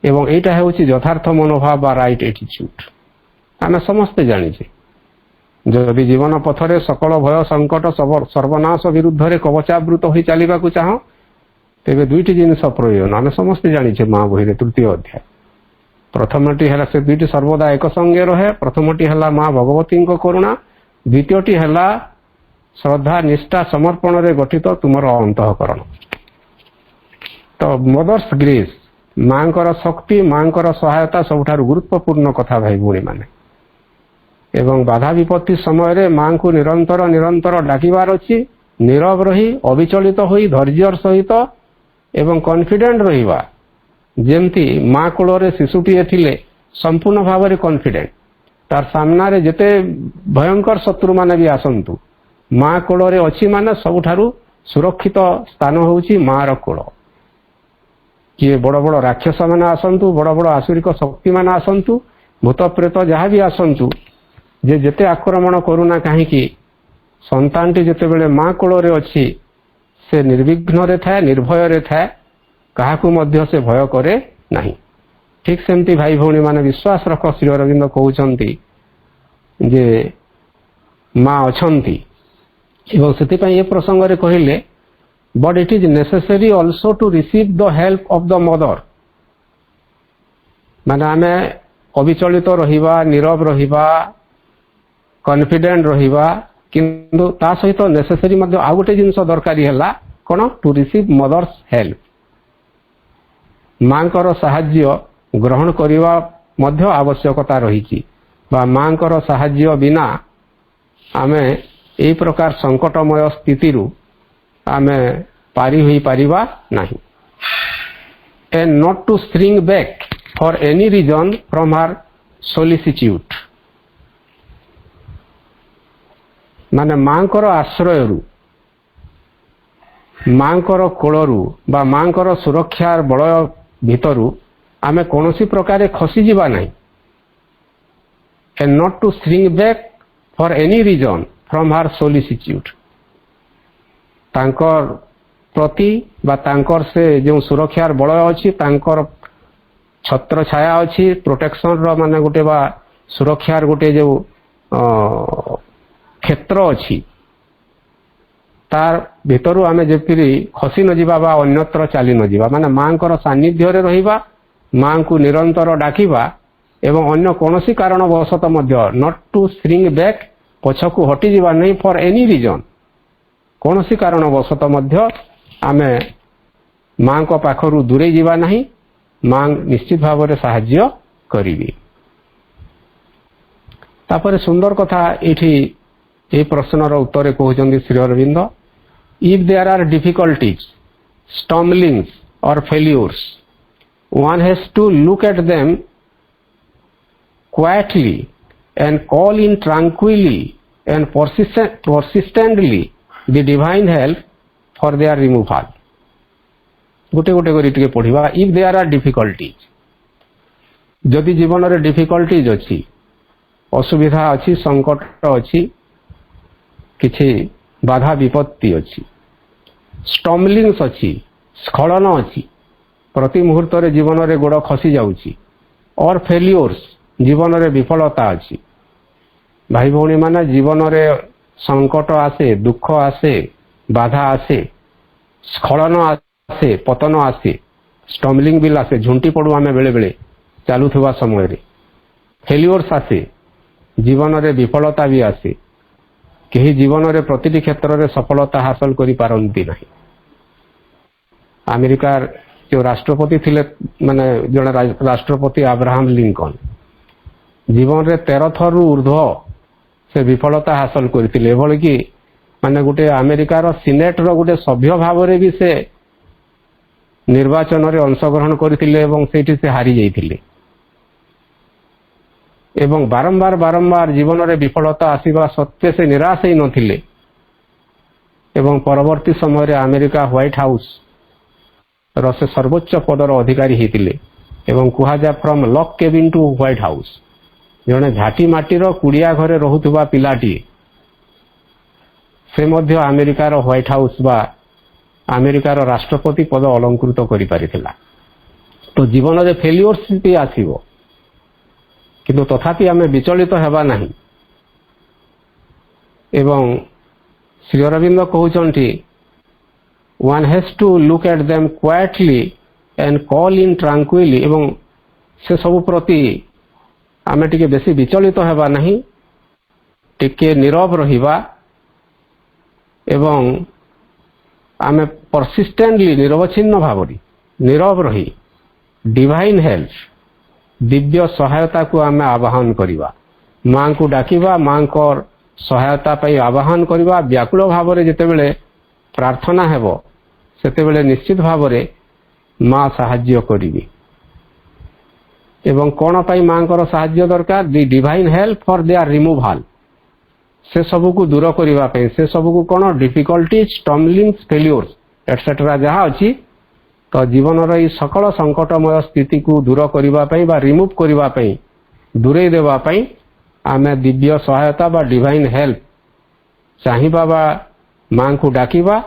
एवं एटा है यथार्थ मनोभाव बा राइट एटीट्यूड। आम समस्ते जानिछे जदि जीवन पथरे सकल भय संकट सर्वनाश विरुद्ध रे कवचावृत हो चलने को चाह तेरे दुईटी जिनस प्रयोजन आम समस्ते जानिछे माँ बही तृतीय अध्याय। प्रथमटी है से दुईटी सर्वदा एक संगे रहे। प्रथमटी है माँ भगवती करुणा, द्वितीयटी है श्रद्धा निष्ठा समर्पण रे गठित तुमर अंतःकरण। तो मदर्स ग्रेस, माँ शक्ति, माँ सहायता सबुठार गुरुत्वपूर्ण कथा भाई भूणी माने। एवं बाधा विपत्ति समय रे माँ को निरंतर निरंतर डाकिबार अछि, नीरव रही अविचलित होई धैर्यर सहित एवं कॉन्फिडेंट रहिबा। जेमती माँ कोଳରେ शिशुटीए थिले संपूर्ण भाव में कॉन्फिडेंट, तार सामना रे जेते भयंकर शत्रु माने भी आसंतु माँ कोଳରେ अछि माने सबुठारु सुरक्षित स्थान होउची माँ रो कोळ। किए बड़ बड़ राक्षस माने आसंतु, बड़ बड़ आसुरिक शक्ति माने आसंतु, भूत प्रेत जहाँ भी आसंतु, जे जेते आक्रमण करूना कहीं संतानटी जेते बेले माँ कोଳରେ अछि से निर्विघ्न रे थाए, निर्भय रे थाए, काहाकू मध्य से भय करे नहीं। ठीक सेमती भाई भौणी माने विश्वास रख, श्री अरविंद कहउचंती जे माँ अछंती एवं से प्रसंग रे कहिले but it is necessary also to receive the help of the mother. माने आमे अविचलित रहिबा, नीरव रहिबा, कॉन्फिडेंट रहिबा, किंतु ता सहित नेसेसरी मध्य आ गोटे जिनस दरकारी हला कोन टू रिसीव मदर्स हेल्प। माँ साहाय्य ग्रहण करने मध्य आवश्यकता रही, माँ साहाय्य बिना आमे यही प्रकार संकटमय स्थिति आमे पारी हुई पारिबा नहीं। And not to shrink back for any reason from her solicitude. माने माँ आश्रय माँ कोलरू बा माँ सुरक्षार बलय भितरू आमे कौनसी प्रकार खसी जीवा नहीं। And not to shrink back for any reason from her solicitude. तांकर प्रति बा तांकर से जो सुरक्षार बलय अच्छी, तांकर छत्र छाया अच्छी, प्रोटेक्शन रो माने गोटे बा सुरक्षार गोटे जो क्षेत्र अच्छी, तार भितरू आमे जेपरी खसी न जीवा बा अन्यत्र चली न जीवा। माने माँ सानिध्य रे रहिबा, माँ को निरंतर डाकिबा एवं अन्य कौनसी कारणवशत मध्य नॉट टू श्रिंक बैक, पछकू हटी जीवा नहीं फॉर एनी रीजन, कौनसी कारणवशत मध्य आमे माँ को पाखरु दूरे जीवा नहीं। माँ निश्चित भाव में साहाय्य करिबी। तापर सुंदर कथा एठी ए प्रश्नर उत्तर कहउचंदी Shri Aurobindo, if there are difficulties, stumblings or failures, one has to look at them quietly and call in tranquilly and persistently the divine help for their removal. गोटे गोटे करी टिके पढ़िबा। इफ देयर आर डिफिकल्टीज, जदि जीवन रे डिफिकल्टीज अछि, असुविधा अछि, संकट अछि, किछि बाधा विपत्ति अछि, स्टम्बलिंग्स अछि, स्खलन अछि, प्रति मुहूर्त रे जीवन रे गोड़ खसी जाउछि, और फेल्योर्स, जीवन रे विफलता अछि। भाई भौणी माने जीवन रे संकट आसे, दुख आसे, बाधा आसे, स्खलन आसे, पतन आसे, स्टम्बलिंग बिल आसे, झुंटी पड़ू आमे बेले बेले चालुथुवा समय रे, फेल्योर्स आसे, जीवन रे विफलता भी आसे कहीं जीवन रे प्रतिटी क्षेत्र रे सफलता हासिल करि पारंती नहीं। अमेरिकार जो राष्ट्रपति थिले माने जड़े राष्ट्रपति अब्राहम लिंकन जीवन रे 13 थर ऊर्ध्व से विफलता हासिल करथिले एभली कि माने गोटे अमेरिकार सिनेट रो गोटे सभ्य भाव रे भी से निर्वाचन रे अंशग्रहण करथिले एवं सेठी से हारी जाइथिले एवं बारंबार बारंबार जीवन रे विफलता आसीबा सत्य से निराश ही नथिले एवं परवर्ती समय रे अमेरिका व्हाइट हाउस से सर्वोच्च पदर अधिकारी होते एवं कुहा जा from log cabin to White House जड़े झाटी माटीर कुड़िया घरे रहुथुबा पिलाटी से मध्य अमेरिकार व्हाइट हाउस बा अमेरिकार राष्ट्रपति पद अलंकृत करि पारिथिला। तो जीवन रे फेलियर्स भी आसीबो किंतु तथापि आमे विचलित हेबा नहीं एवं Shri Aurobindo कहउचंती one has to look at them quietly and call in tranquilly एवं से सब प्रति आमे टिके बेसी विचलित हेबा नहीं टिके नीरव रहिबा एवं आमे परसिस्टेंटली निरवच्छिन्न भावरी नीरव रही डिवाइन हेल्प दिव्य सहायता को आमे आवाहन करिबा मां को डाकिबा मां को सहायता पई आवाहन करिबा व्याकुल भाव रे जेतेबेले प्रार्थना हेबो सेतेबेले निश्चित भाव रे मां साहाय्य करिबी एवं कोन पई मांकर साहाय्य दरकार दी divine help for their removal से सब को दूर करिबा पई से सब को कोन डिफिकल्टीज स्टम्बलिंग्स फेल्योर्स एटसेट्रा जहा अछि तो जीवन रे सकल संकटमय स्थिति को दूर करिबा पई बा रिमूव करिबा पई दूरे देबा पई आमे दिव्य सहायता बा डिवाइन हेल्प चाहिबा बा मां को डाकिबा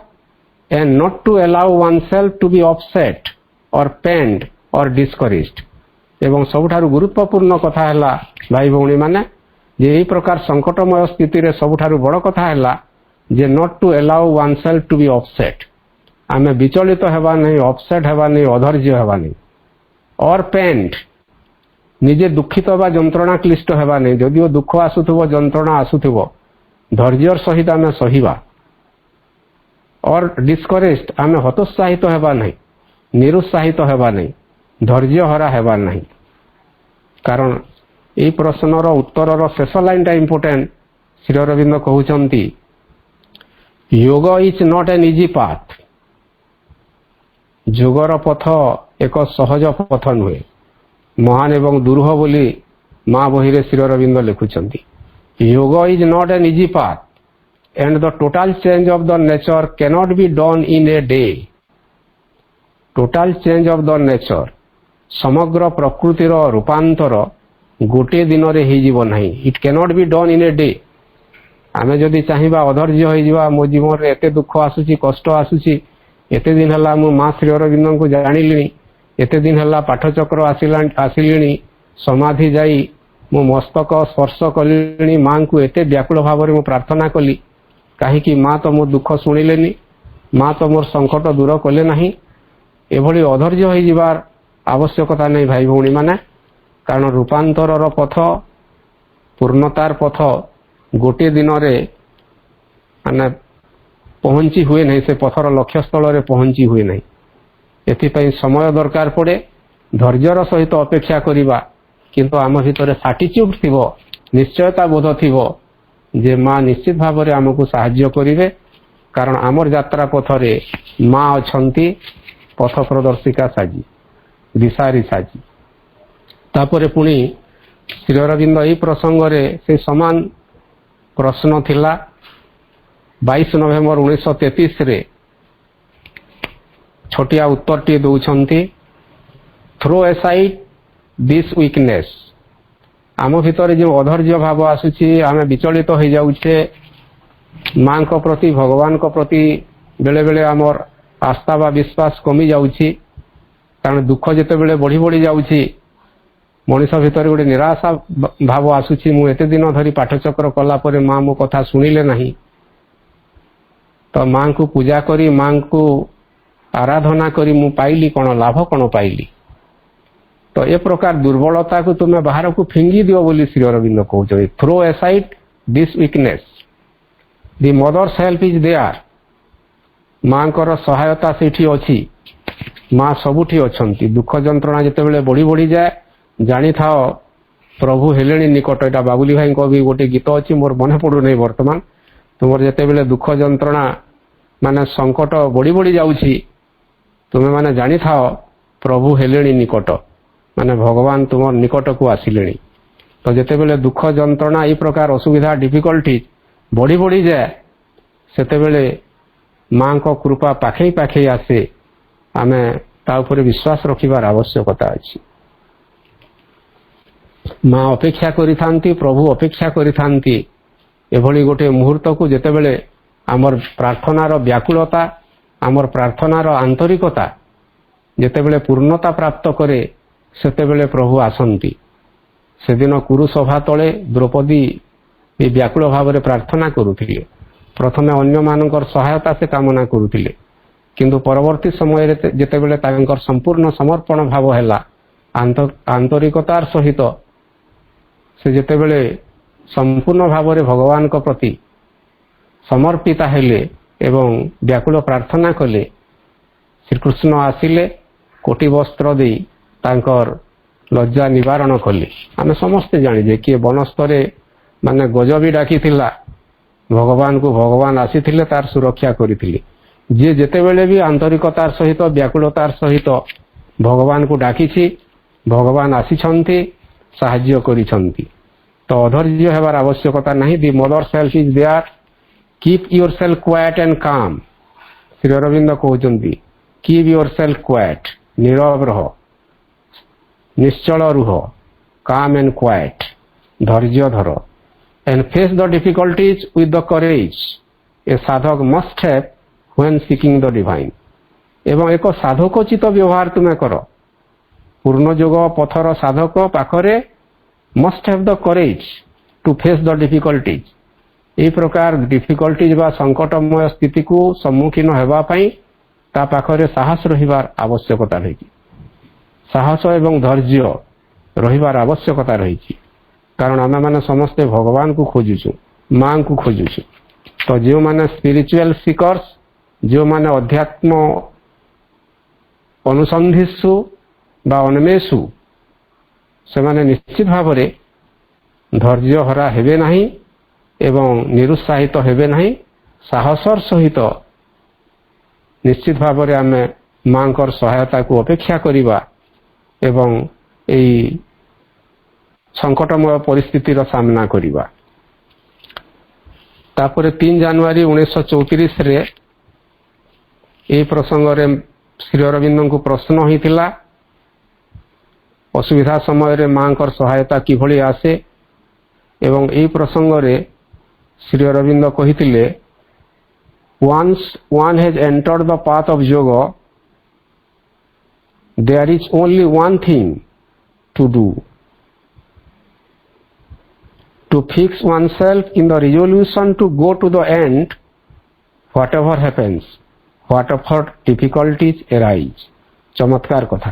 and not to allow oneself to be upset or pained or discouraged एवं सबुठारु गुरुत्वपूर्ण कथा हैला भाई भौणी माने जे एही प्रकार संकटमय स्थिति रे सबुठारु बड़ कथा हैला जे not to allow oneself to be upset आमे विचलित हेबा नहीं अपसेट हेबा नहीं अधैर्य हेबा नहीं और pained निजे दुखित बा जंत्रणा क्लिष्ट हेबा नहीं जदिओ दुख आसुथबो जंत्रणा आसुथबो धैर्यर सहित आमे सहिबा और डिस्करेज्ड आमे हतोत्साहित हेबा नहीं निरुत्साहित हेबा नहीं धैर्य हरा हेबा नहीं कारण ए प्रश्नर उत्तर शेष लाइन इंपोर्टेंट श्री अरविंद कहउचंती yoga is not an easy path योगर पथ एक सहज पथ नुहे महान एवं दुरूह बोली मां बही रे श्री अरविंद लिखुचंती योग is not an easy path and the total change of the nature cannot be done in a day total change of the nature समग्र प्रकृतिर रूपांतर गोटे दिन रे ही जीवन नहीं it cannot be done in a day आमे जदि चाहिबा अधैर्य होई जीवा मो जीवन रे एते दुख आसुची कष्ट आसुची एते दिन हला मु मां श्री अरविंद को जानिलिनी एते दिन हला पाठचक्र आसिलिनी समाधि जाई मो मस्तक स्पर्श कलिनी मां को एते व्याकुल भाव रे मु प्रार्थना कली कहीं माँ तो मो दुख शुणिलेनी माँ तो मोर संकट दूर कले नहीं एभली अधैर्य हो जिबार आवश्यकता नहीं भाई भौणी माने कारण रूपांतर पथ पूर्णतार पथ गोटे दिन रे माने पहुंची हुए नहीं से पथर लक्ष्य स्थल रे पहुंची हुए नहीं एथिपई समय दरकार पड़े धैर्यर सहित अपेक्षा करिबा किंतु आम भितर सैटिट्यूड थिबो निश्चयता बोध थिबो जे माँ निश्चित भाव रे हमको साहाय्य करिवे कारण आमर यात्रा पथ रे माँ अछंती पथ प्रदर्शिका साजी दिशारी साजी तापरे पुणी श्री अरविंद एही प्रसंग रे से समान प्रश्न थिला 22 नवेम्बर 1933 रे छोटिया उत्तर टी दउछंती थ्रो असाइड दिस वीकनेस आम भितर जो अधैर्य भाव आसुची आमे विचलित हो जाउछे मां को प्रति भगवान को प्रति बेले बेले आमर आस्था व विश्वास कमी जाउछी कारण दुख जेते बेले बढ़ी बढ़ी जाउछी मनीष भितर गोटे निराशा भाव आसुची मु एते दिन धरी पाठचक्र कला परे मां मो कथा सुनिले नहीं तो मां को पूजा करी मां को आराधना करी मु पाइली कोन लाभ कोन पाइली तो ए प्रकार दुर्बलता को तुम्हें बाहर को फिंगी दियो बोली श्री अरविंद कहते throw aside this weakness the mother's help is there माँ को सहायता से अच्छी माँ सबुठी अच्छा दुख जंत्रणा जिते बढ़ी बढ़ी जाए जानी थाओ प्रभु हेले निकट यहाँ बाबुली भाई भी गोटे गीत अच्छी मोर मन पड़ू नहीं बर्तमान तुम जिते दुख जंत्रणा माने संकट बढ़ी बढ़ी जाऊँगी तुम्हें माने जानी थाओ प्रभु हेले निकट माने भगवान तुम निकट को आसिले तो जिते दुख जंत्रणा ये प्रकार असुविधा डिफिकल्टी बढ़ी बढ़ी जाए सेते माँ को कृपा पाखे पाखे आसे आमे ता उपरे विश्वास रखिबार आवश्यकता अछि माँ अपेक्षा करिथांती प्रभु अपेक्षा करिथांती एभली गोटे मुहूर्त को जेतेबेले आमर प्रार्थनार व्याकुलता आमर प्रार्थनार आंतरिकता जेतेबेले पूर्णता प्राप्त करे सेतेबेले प्रभु आसंती सेदिन कुरुसभा तले द्रौपदी ये व्याकुल भाव में प्रार्थना करुथिले प्रथमे अन्य मानकर सहायता से कामना करुथिले किंतु परवर्ती समय जेतेबेले तांकर संपूर्ण समर्पण भाव हैला आंतरिकतार सहित से जेतेबेले संपूर्ण भाव में भगवान को प्रति समर्पिता हेले एवं व्याकुल प्रार्थना कले श्रीकृष्ण आसिले कोटि वस्त्र दे तांकर लज्जा निवारण कले आमे समस्ते जानिजे किए बनस्तरे माने गज भी डाकी भगवान को भगवान आसी तार सुरक्षा करथिले जे जेतेबेले भी आंतरिकतार सहित व्याकुलतार सहित भगवान को डाकी भगवान आसीछंती साहाय्य करिछंती तो अधैर्य हेबार आवश्यकता नहीं the mother self is there keep yourself quiet and calm Shri Aurobindo कहते कीप योर सेल्फ क्वाइट नीरव रह निश्चल रुह काम एंड क्वाइट धैर्य धर and face the difficulties with the courage a sadhak must have when seeking the divine एवं एक साधकोचित व्यवहार तुम्हें कर पूर्ण योग पथर साधक पाखरे must have the courage to face the difficulties ये प्रकार डिफिकल्टीज बा संकटमय स्थिति को सम्मुखीन हेबा पई ता पाखरे साहस रहिबार आवश्यकता रही साहस एवं धैर्य रहिबार आवश्यकता रही कारण आम मैंने समस्ते भगवान को खोजुचु माँ को खोजुचु तो जो माने स्पिरिचुअल सीकर्स जो माने अध्यात्म अनुसंधिसु बा अन्वेषु से माने निश्चित भाव में धैर्य हरा हेबे नहीं एवं निरुत्साहित हेबे नहीं साहसर सहित निश्चित भाव में आम माँ को सहायता को अपेक्षा करिबा एवं एई संकटमय परिस्थितिर सामना करिबा तापर 3 जनवरी 1934 रे ए प्रसंग रे श्री अरविंद को प्रश्न होइतिला असुविधा समय रे माँ को सहायता किभली आसे एवं ए प्रसंग रे Shri Arvind कहितिले once one has entered the path of yoga there is only one thing to do to fix oneself in the resolution to go to the end whatever happens whatever difficulties arise चमत्कार कथा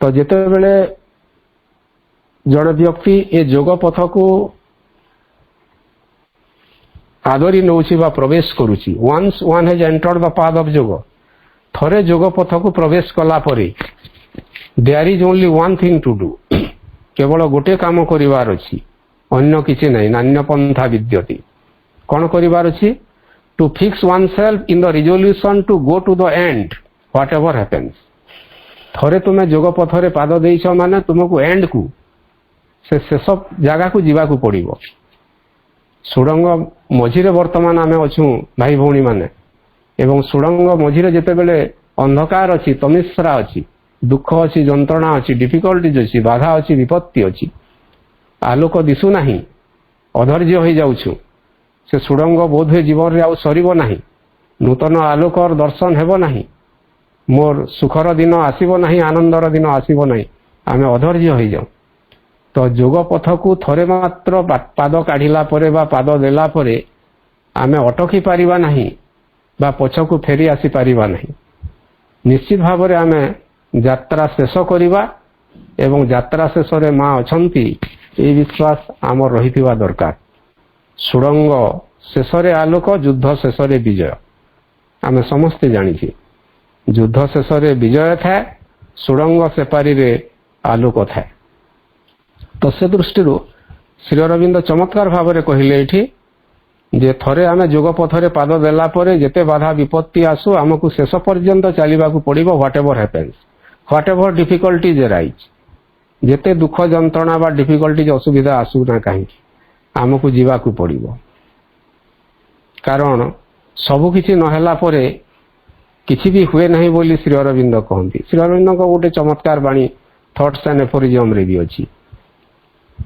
तो जेते बेले जन व्यक्ति ए जोग पथ को आदरी नौछि बा प्रवेश करुछि once one has entered the path of yoga थरे जोग पथ को प्रवेश कला परे there is only one thing to do केवल गोटे काम करिवार अछि अन्य किछि नै नान्य पंथा विद्यते कोन करिवार अछि to fix oneself in the resolution to go to the end whatever happens थरे तुमे जोग पथरे पाद देइछ माने तुमको एंड को से शेष जगह को जीवा को पड़िबो सुडंग मझिरे वर्तमान आमे अछु भाई भौणी माने एवं सुडंग मझिरे जेते बेले अंधकार अछि तमिश्रा अछि दुख अच्छी जंत्रणा अच्छी डिफिकल्टीज अच्छी बाधा अच्छी विपत्ति अच्छी आलोक दिशु नहीं अधैर्य हो जाऊछु से सुडंग बोधे जीवन रे आउ सरीबो नहीं नूतन आलोकर दर्शन हेबो नहीं मोर सुखर दिन आसीबो नहीं आनंदर दिन आसीबो नहीं आमे अधैर्य हो जाऊ तो जोग पथ को थरे मात्र पाद काढ़िला परे बा पाद देला परे आमे अटकी पारिबा नहीं बा पछ को फेरी आसी पारिबा नहीं निश्चित भाव में आमे ଯାତ୍ରା ଶେଷ କରିବା ଏବଂ ଯାତ୍ରା ଶେଷରେ ମା ଅଛନ୍ତି ଏହି ବିଶ୍ୱାସ ଆମର ରହିଥିବା ଦରକାର। ସୁଡ଼ଙ୍ଗ ଶେଷରେ ଆଲୋକ, ଯୁଦ୍ଧ ଶେଷରେ ବିଜୟ। ଆମେ ସମସ୍ତେ ଜାଣିଛେ ଯୁଦ୍ଧ ଶେଷରେ ବିଜୟ ଥାଏ, ସୁଡ଼ଙ୍ଗ ସେପାରିରେ ଆଲୋକ ଥାଏ। ତ ସେ ଦୃଷ୍ଟିରୁ ଶ୍ରୀ ଅରବିନ୍ଦ ଚମତ୍କାର ଭାବରେ କହିଲେ ଏଠି ଯେ ଥରେ ଆମେ ଯୋଗ ପଥରେ ପାଦ ଦେଲା ପରେ ଯେତେ ବାଧା ବିପତ୍ତି ଆସୁ ଆମକୁ ଶେଷ ପର୍ଯ୍ୟନ୍ତ ଚାଲିବାକୁ ପଡ଼ିବ। Whatever happens, whatever difficulties rise, ଯେତେ ଦୁଃଖ ଯନ୍ତ୍ରଣା ବା ଡିଫିକଲ୍ଟିଜ ଅସୁବିଧା ଆସୁ ନା କାହିଁକି ଆମକୁ ଯିବାକୁ ପଡ଼ିବ। କାରଣ ସବୁକିଛି ନହେଲା ପରେ କିଛି ବି ହୁଏ ନାହିଁ ବୋଲି ଶ୍ରୀ ଅରବିନ୍ଦ କହନ୍ତି। ଶ୍ରୀ ଅରବିନ୍ଦଙ୍କ ଗୋଟେ ଚମତ୍କାର ବାଣୀ ଥଟ୍ସ ଆଣ୍ଡ ଏଫୋରିଜମରେ ବି ଅଛି।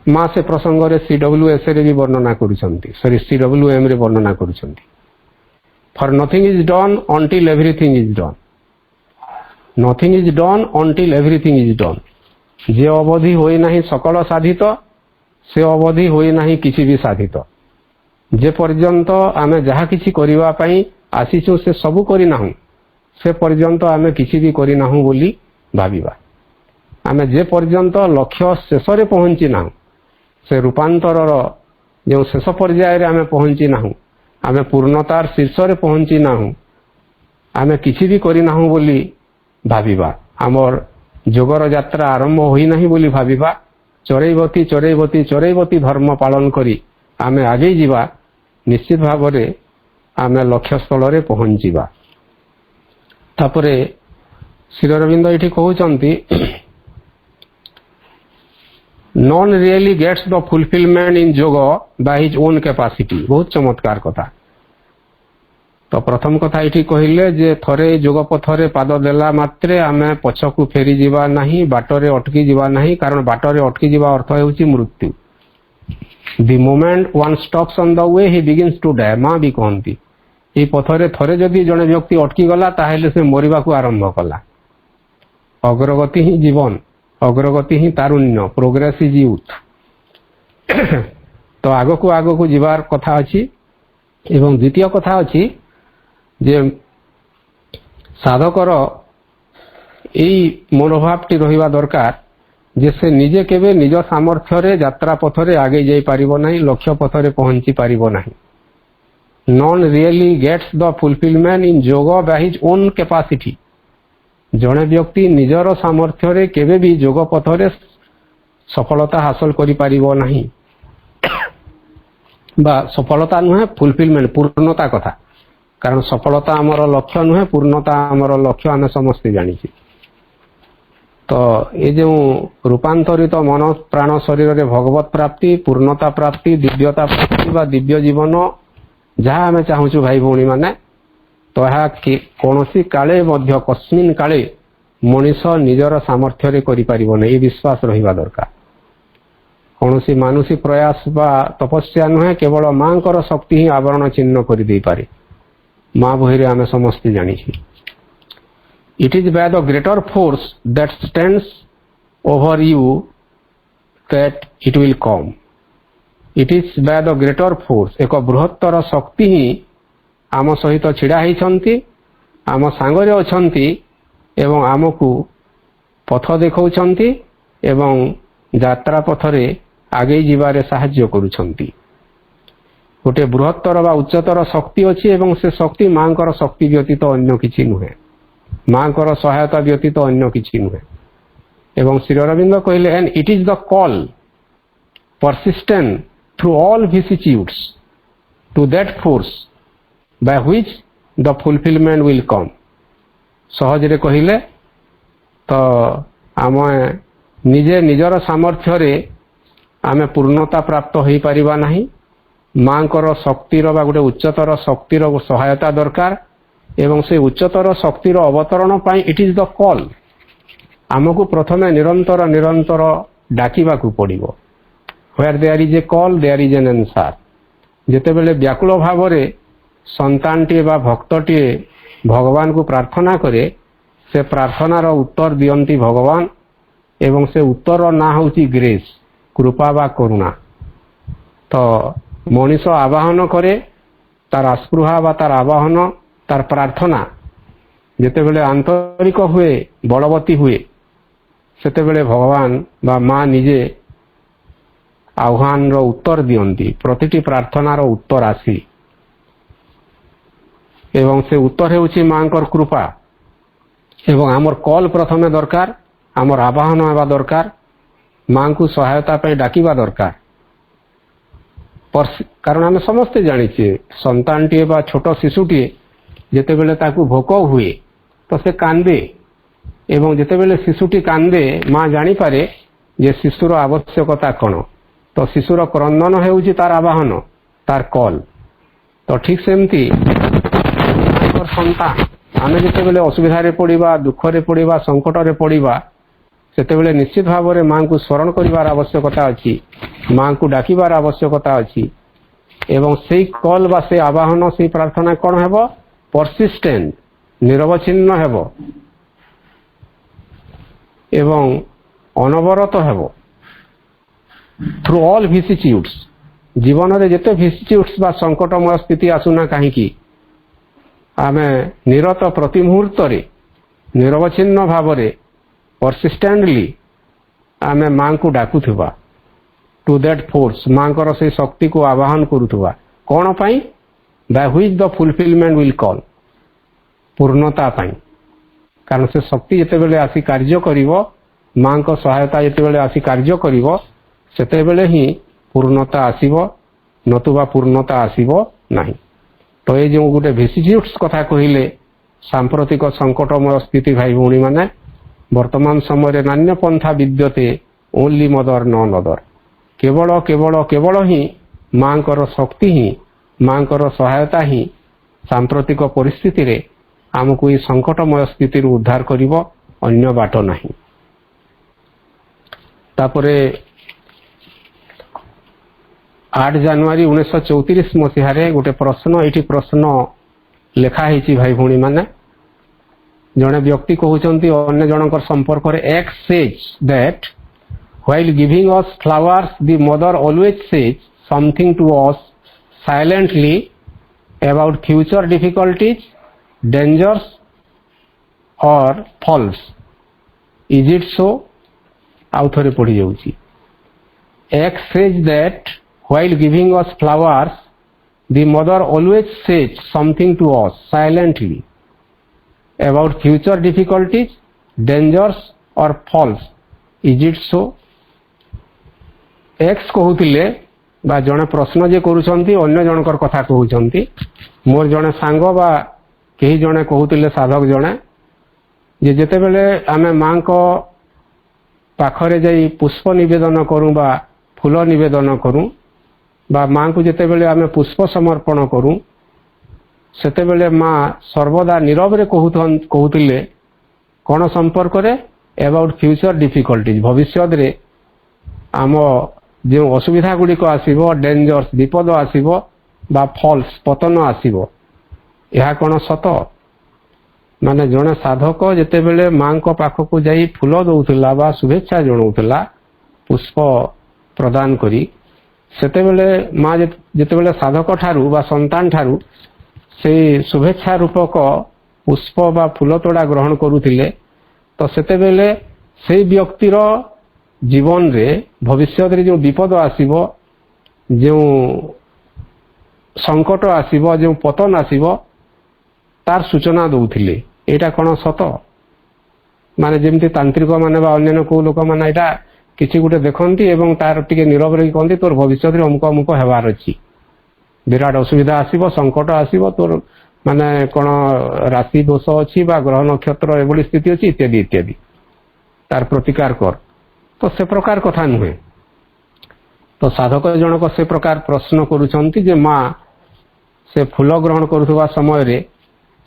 ମା ସେ ପ୍ରସଙ୍ଗରେ CWSରେ ବି ବର୍ଣ୍ଣନା କରୁଛନ୍ତି, CWMରେ ବର୍ଣ୍ଣନା କରୁଛନ୍ତି। For nothing is done until everything is done, nothing is done until everything is done. ଯେ ଅବଧି ହୋଇନାହିଁ ସକଳ ସାଧିତ, ସେ ଅବଧି ହୋଇନାହିଁ କିଛି ବି ସାଧିତ। ଯେ ପର୍ଯ୍ୟନ୍ତ ଆମେ ଯାହା କିଛି କରିବା ପାଇଁ ଆସିଛୁ ସେ ସବୁ କରିନାହୁଁ, ସେ ପର୍ଯ୍ୟନ୍ତ ଆମେ କିଛି ବି କରିନାହୁଁ ବୋଲି ଭାବିବା। ଆମେ ଯେ ପର୍ଯ୍ୟନ୍ତ ଲକ୍ଷ୍ୟ ଶେଷରେ ପହଞ୍ଚି ନାହୁଁ, ସେ ରୂପାନ୍ତରର ଯେଉଁ ଶେଷ ପର୍ଯ୍ୟାୟରେ ଆମେ ପହଞ୍ଚି ନାହୁଁ, ଆମେ ପୂର୍ଣ୍ଣତାର ଶୀର୍ଷରେ ପହଞ୍ଚି ନାହୁଁ, ଆମେ କିଛି ବି କରିନାହୁଁ ବୋଲି ଭାବିବା। ଆମର ଯୋଗର ଯାତ୍ରା ଆରମ୍ଭ ହୋଇନାହିଁ ବୋଲି ଭାବିବା। ଚରେଇବତୀ ଚରେଇବତୀ ଚରେଇବତୀ ଧର୍ମ ପାଳନ କରି ଆମେ ଆଗେଇ ଯିବା, ନିଶ୍ଚିତ ଭାବରେ ଆମେ ଲକ୍ଷ୍ୟସ୍ଥଳରେ ପହଞ୍ଚିବା। ତାପରେ ଶ୍ରୀ ଅରବିନ୍ଦ ଏଠି କହୁଛନ୍ତି none really gets the fulfillment in yoga by his own capacity। ବହୁତ ଚମତ୍କାର କଥା। ତ ପ୍ରଥମ କଥା ଏଠି କହିଲେ ଯେ ଥରେ ଯୋଗ ପଥରେ ପାଦ ଦେଲା ମାତ୍ରେ ଆମେ ପଛକୁ ଫେରି ଯିବା ନାହିଁ, ବାଟରେ ଅଟକି ଯିବା ନାହିଁ, କାରଣ ବାଟରେ ଅଟକି ଯିବା ଅର୍ଥ ହେଉଛି ମୃତ୍ୟୁ। The moment one stops on the way he begins to die। ମା ବି କହନ୍ତି ଏହି ପଥରେ ଥରେ ଯଦି ଜଣେ ବ୍ୟକ୍ତି ଅଟକି ଗଲା ତାହେଲେ ସେ ମରିବାକୁ ଆରମ୍ଭ କଲା। ଅଗ୍ରଗତି ହିଁ ଜୀବନ, ଅଗ୍ରଗତି ହିଁ ତାରୁଣ୍ୟ, ପ୍ରୋଗ୍ରେସ ଇଜ୍ ୟୁଥ୍। ତ ଆଗକୁ ଆଗକୁ ଯିବାର କଥା ଅଛି। ଏବଂ ଦ୍ୱିତୀୟ କଥା ଅଛି ଯେ ସାଧକର ଏଇ ମନୋଭାବଟି ରହିବା ଦରକାର ଯେ ସେ ନିଜେ କେବେ ନିଜ ସାମର୍ଥ୍ୟରେ ଯାତ୍ରା ପଥରେ ଆଗେଇ ଯାଇପାରିବ ନାହିଁ, ଲକ୍ଷ୍ୟ ପଥରେ ପହଞ୍ଚି ପାରିବ ନାହିଁ। None really gets the fulfillment in yoga by his own capacity। ଜଣେ ବ୍ୟକ୍ତି ନିଜର ସାମର୍ଥ୍ୟରେ କେବେ ବି ଯୋଗ ପଥରେ ସଫଳତା ହାସଲ କରିପାରିବ ନାହିଁ। ବା ସଫଳତା ନୁହେଁ, ଫୁଲଫିଲମେଣ୍ଟ, ପୂର୍ଣ୍ଣତା କଥା। କାରଣ ସଫଳତା ଆମର ଲକ୍ଷ୍ୟ ନୁହେଁ, ପୂର୍ଣ୍ଣତା ଆମର ଲକ୍ଷ୍ୟ, ଆମେ ସମସ୍ତେ ଜାଣିଛେ। ତ ଏ ଯେଉଁ ରୂପାନ୍ତରିତ ମନ ପ୍ରାଣ ଶରୀରରେ ଭଗବତ ପ୍ରାପ୍ତି, ପୂର୍ଣ୍ଣତା ପ୍ରାପ୍ତି, ଦିବ୍ୟତା ପ୍ରାପ୍ତି ବା ଦିବ୍ୟ ଜୀବନ ଯାହା ଆମେ ଚାହୁଁଛୁ ଭାଇ ଭଉଣୀ ମାନେ, ତ ଏହା କୌଣସି କାଳେ ମଧ୍ୟ କସ୍ମିନ୍ କାଳେ ମଣିଷ ନିଜର ସାମର୍ଥ୍ୟରେ କରିପାରିବ ନାହିଁ। ଏ ବିଶ୍ୱାସ ରହିବା ଦରକାର। କୌଣସି ମାନୁଷୀ ପ୍ରୟାସ ବା ତପସ୍ୟା ନୁହେଁ, କେବଳ ମାଙ୍କର ଶକ୍ତି ହିଁ ଆବରଣ ଚିହ୍ନ କରିଦେଇପାରେ। ମା ବହିରେ ଆମେ ସମସ୍ତେ ଜାଣିଛୁ। It is by the greater force that stands over you that it will come। It is by the greater force, ଏକ ବୃହତ୍ତର ଶକ୍ତି ହିଁ ଆମ ସହିତ ଛିଡ଼ା ହେଇଛନ୍ତି, ଆମ ସାଙ୍ଗରେ ଅଛନ୍ତି ଏବଂ ଆମକୁ ପଥ ଦେଖାଉଛନ୍ତି ଏବଂ ଯାତ୍ରା ପଥରେ ଆଗେଇ ଯିବାରେ ସାହାଯ୍ୟ କରୁଛନ୍ତି। ଗୋଟେ ବୃହତ୍ତର ବା ଉଚ୍ଚତର ଶକ୍ତି ଅଛି ଏବଂ ସେ ଶକ୍ତି ମାଙ୍କର ଶକ୍ତି ବ୍ୟତୀତ ଅନ୍ୟ କିଛି ନୁହେଁ, ମାଙ୍କର ସହାୟତା ବ୍ୟତୀତ ଅନ୍ୟ କିଛି ନୁହେଁ। ଏବଂ ଶ୍ରୀ ଅରବିନ୍ଦ କହିଲେ and it is the call persistent through all vicissitudes to that force by which the fulfillment will come। ସହଜରେ କହିଲେ ତ ଆମେ ନିଜେ ନିଜର ସାମର୍ଥ୍ୟରେ ଆମେ ପୂର୍ଣ୍ଣତା ପ୍ରାପ୍ତ ହୋଇପାରିବା ନାହିଁ। ମାଙ୍କର ଶକ୍ତିର ବା ଗୋଟେ ଉଚ୍ଚତର ଶକ୍ତିର ସହାୟତା ଦରକାର ଏବଂ ସେ ଉଚ୍ଚତର ଶକ୍ତିର ଅବତରଣ ପାଇଁ ଇଟ୍ ଇଜ୍ ଦ କଲ୍। ଆମକୁ ପ୍ରଥମେ ନିରନ୍ତର ନିରନ୍ତର ଡାକିବାକୁ ପଡ଼ିବ। Where there is a call there is an answer. ଯେତେବେଳେ ବ୍ୟାକୁଳ ଭାବରେ ସନ୍ତାନଟିଏ ବା ଭକ୍ତଟିଏ ଭଗବାନଙ୍କୁ ପ୍ରାର୍ଥନା କରେ, ସେ ପ୍ରାର୍ଥନାର ଉତ୍ତର ଦିଅନ୍ତି ଭଗବାନ ଏବଂ ସେ ଉତ୍ତର ନାଁ ହେଉଛି ଗ୍ରେସ୍, କୃପା ବା କରୁଣା। ତ ମଣିଷ ଆବାହନ କରେ, ତାର ଆସ୍ପୃହା ବା ତାର ଆବାହନ, ତାର ପ୍ରାର୍ଥନା ଯେତେବେଳେ ଆନ୍ତରିକ ହୁଏ, ବଳବତୀ ହୁଏ, ସେତେବେଳେ ଭଗବାନ ବା ମା ନିଜେ ଆହ୍ୱାନର ଉତ୍ତର ଦିଅନ୍ତି। ପ୍ରତିଟି ପ୍ରାର୍ଥନାର ଉତ୍ତର ଆସି ଏବଂ ସେ ଉତ୍ତର ହେଉଛି ମାଙ୍କର କୃପା। ଏବଂ ଆମର କଲ୍ ପ୍ରଥମେ ଦରକାର, ଆମର ଆବାହନ ହେବା ଦରକାର, ମାଙ୍କୁ ସହାୟତା ପାଇଁ ଡାକିବା ଦରକାର। କାରଣ ଆମେ ସମସ୍ତେ ଜାଣିଛେ ସନ୍ତାନଟିଏ ବା ଛୋଟ ଶିଶୁଟିଏ ଯେତେବେଳେ ତାକୁ ଭୋକ ହୁଏ ତ ସେ କାନ୍ଦେ, ଏବଂ ଯେତେବେଳେ ଶିଶୁଟି କାନ୍ଦେ ମା ଜାଣିପାରେ ଯେ ଶିଶୁର ଆବଶ୍ୟକତା କ'ଣ। ତ ଶିଶୁର କ୍ରନ୍ଦନ ହେଉଛି ତାର ଆବାହନ, ତାର କଲ୍। ତ ଠିକ୍ ସେମିତି ସନ୍ତାନ ଆମେ ଯେତେବେଳେ ଅସୁବିଧାରେ ପଡ଼ିବା, ଦୁଃଖରେ ପଡ଼ିବା, ସଙ୍କଟରେ ପଡ଼ିବା, ସେତେବେଳେ ନିଶ୍ଚିତ ଭାବରେ ମାଙ୍କୁ ସ୍ମରଣ କରିବାର ଆବଶ୍ୟକତା ଅଛି, ମାଙ୍କୁ ଡାକିବାର ଆବଶ୍ୟକତା ଅଛି। ଏବଂ ସେଇ କଲ୍ ବା ସେ ଆବାହନ, ସେଇ ପ୍ରାର୍ଥନା କ'ଣ ହେବ? ପରସିଷ୍ଟେଣ୍ଟ, ନିରବଚ୍ଛିନ୍ନ ହେବ ଏବଂ ଅନବରତ ହେବ। ଥ୍ରୁ ଅଲ୍ ଭିସିଚ୍ୟୁଡ୍ସ, ଜୀବନରେ ଯେତେ ଭିସିଚ୍ୟୁଡ୍ସ ବା ସଙ୍କଟମୟ ସ୍ଥିତି ଆସୁନା କାହିଁକି, ଆମେ ନିରତ ପ୍ରତି ମୁହୂର୍ତ୍ତରେ ନିରବଚ୍ଛିନ୍ନ ଭାବରେ ପରସିଷ୍ଟେଣ୍ଟଲି ଆମେ ମାଙ୍କୁ ଡାକୁଥିବା, ଟୁ ଦ୍ୟାଟ୍ ଫୋର୍ସ, ମାଙ୍କର ସେଇ ଶକ୍ତିକୁ ଆବାହନ କରୁଥିବା। କ'ଣ ପାଇଁ? By which the fulfilment will come, ପୂର୍ଣ୍ଣତା ପାଇଁ। କାରଣ ସେ ଶକ୍ତି ଯେତେବେଳେ ଆସି କାର୍ଯ୍ୟ କରିବ, ମାଙ୍କ ସହାୟତା ଯେତେବେଳେ ଆସି କାର୍ଯ୍ୟ କରିବ, ସେତେବେଳେ ହିଁ ପୂର୍ଣ୍ଣତା ଆସିବ, ନତୁବା ପୂର୍ଣ୍ଣତା ଆସିବ ନାହିଁ। ତ ଏଇ ଯେଉଁ ଗୋଟେ ଭିସିଚ୍ୟୁଡ୍ସ କଥା କହିଲେ, ସାମ୍ପ୍ରତିକ ସଙ୍କଟମୟ ସ୍ଥିତି ଭାଇ ଭଉଣୀମାନେ, ବର୍ତ୍ତମାନ ସମୟରେ ନାନ୍ୟ ପନ୍ଥା ବିଦ୍ୟତେ, ଓନ୍ଲି ମଦର ନନ୍ ଅଦର। କେବଳ କେବଳ କେବଳ ହିଁ ମାଙ୍କର ଶକ୍ତି ହିଁ, ମାଙ୍କର ସହାୟତା ହିଁ ସାମ୍ପ୍ରତିକ ପରିସ୍ଥିତିରେ ଆମକୁ ଏହି ସଙ୍କଟମୟ ସ୍ଥିତିରୁ ଉଦ୍ଧାର କରିବ, ଅନ୍ୟ ବାଟ ନାହିଁ। ତାପରେ 8 ଜାନୁଆରୀ 1934 ମସିହାରେ ଗୋଟେ ପ୍ରଶ୍ନ, ଏଇଠି ପ୍ରଶ୍ନ ଲେଖା ହେଇଛି ଭାଇ ଭଉଣୀମାନେ। ଜଣେ ବ୍ୟକ୍ତି କହୁଛନ୍ତି ଅନ୍ୟ ଜଣଙ୍କର ସମ୍ପର୍କରେ, X says that while giving us flowers the mother always says something to us silently about future difficulties, dangers or faults. Is it so? ଆଉ ଥରେ ପଢି ଯାଉଛି। X says that while giving us flowers the mother always says something to us silently about future difficulties, dangers or faults. Is it so? X କହୁଥିଲେ ବା ଜଣେ ପ୍ରଶ୍ନ ଯେ କରୁଛନ୍ତି ଅନ୍ୟ ଜଣଙ୍କର କଥା କହୁଛନ୍ତି। ମୋର ଜଣେ ସାଙ୍ଗ ବା କେହି ଜଣେ କହୁଥିଲେ, ସାଧକ ଜଣେ, ଯେ ଯେତେବେଳେ ଆମେ ମାଙ୍କ ପାଖରେ ଯାଇ ପୁଷ୍ପ ନିବେଦନ କରୁ ବା ଫୁଲ ନିବେଦନ କରୁ ବା ମାଙ୍କୁ ଯେତେବେଳେ ଆମେ ପୁଷ୍ପ ସମର୍ପଣ କରୁ, ସେତେବେଳେ ମା ସର୍ବଦା ନୀରବରେ କହୁଥିଲେ କ'ଣ ସମ୍ପର୍କରେ? ଏବାଉଟ୍ ଫ୍ୟୁଚର ଡିଫିକଲ୍ଟିଜ୍, ଭବିଷ୍ୟତରେ ଆମ ଯେଉଁ ଅସୁବିଧା ଗୁଡ଼ିକ ଆସିବ, ଡେଞ୍ଜର୍ସ, ବିପଦ ଆସିବ ବା ଫଲ୍ସ, ପତନ ଆସିବ। ଏହା କ'ଣ ସତ? ମାନେ ଜଣେ ସାଧକ ଯେତେବେଳେ ମାଙ୍କ ପାଖକୁ ଯାଇ ଫୁଲ ଦଉଥିଲା ବା ଶୁଭେଚ୍ଛା ଜଣାଉଥିଲା ପୁଷ୍ପ ପ୍ରଦାନ କରି, ସେତେବେଳେ ମା ଯେତେବେଳେ ସାଧକ ଠାରୁ ବା ସନ୍ତାନ ଠାରୁ ସେଇ ଶୁଭେଚ୍ଛା ରୂପକ ପୁଷ୍ପ ବା ଫୁଲ ତୋଡ଼ା ଗ୍ରହଣ କରୁଥିଲେ, ତ ସେତେବେଳେ ସେଇ ବ୍ୟକ୍ତିର ଜୀବନରେ ଭବିଷ୍ୟତରେ ଯେଉଁ ବିପଦ ଆସିବ, ଯେଉଁ ସଙ୍କଟ ଆସିବ, ଯେଉଁ ପତନ ଆସିବ, ତାର ସୂଚନା ଦଉଥିଲେ। ଏଇଟା କ'ଣ ସତ? ମାନେ ଯେମିତି ତାନ୍ତ୍ରିକ ମାନେ ବା ଅନ୍ୟାନ୍ୟ କୋଉ ଲୋକମାନେ ଏଇଟା କିଛି ଗୋଟେ ଦେଖନ୍ତି ଏବଂ ତାର ଟିକେ ନୀରବରେ କହନ୍ତି ତୋର ଭବିଷ୍ୟତରେ ଅମୁକ ଅମୁକ ହେବାର ଅଛି, ବିରାଟ ଅସୁବିଧା ଆସିବ, ସଙ୍କଟ ଆସିବ, ତୋର ମାନେ କ'ଣ ରାଶି ଦୋଷ ଅଛି ବା ଗ୍ରହ ନକ୍ଷତ୍ର ଏଭଳି ସ୍ଥିତି ଅଛି ଇତ୍ୟାଦି ଇତ୍ୟାଦି, ତାର ପ୍ରତିକାର କର। ତ ସେ ପ୍ରକାର କଥା ନୁହେଁ। ତ ସାଧକ ଜଣକ ସେ ପ୍ରକାର ପ୍ରଶ୍ନ କରୁଛନ୍ତି ଯେ ମା ସେ ଫୁଲ ଗ୍ରହଣ କରୁଥିବା ସମୟରେ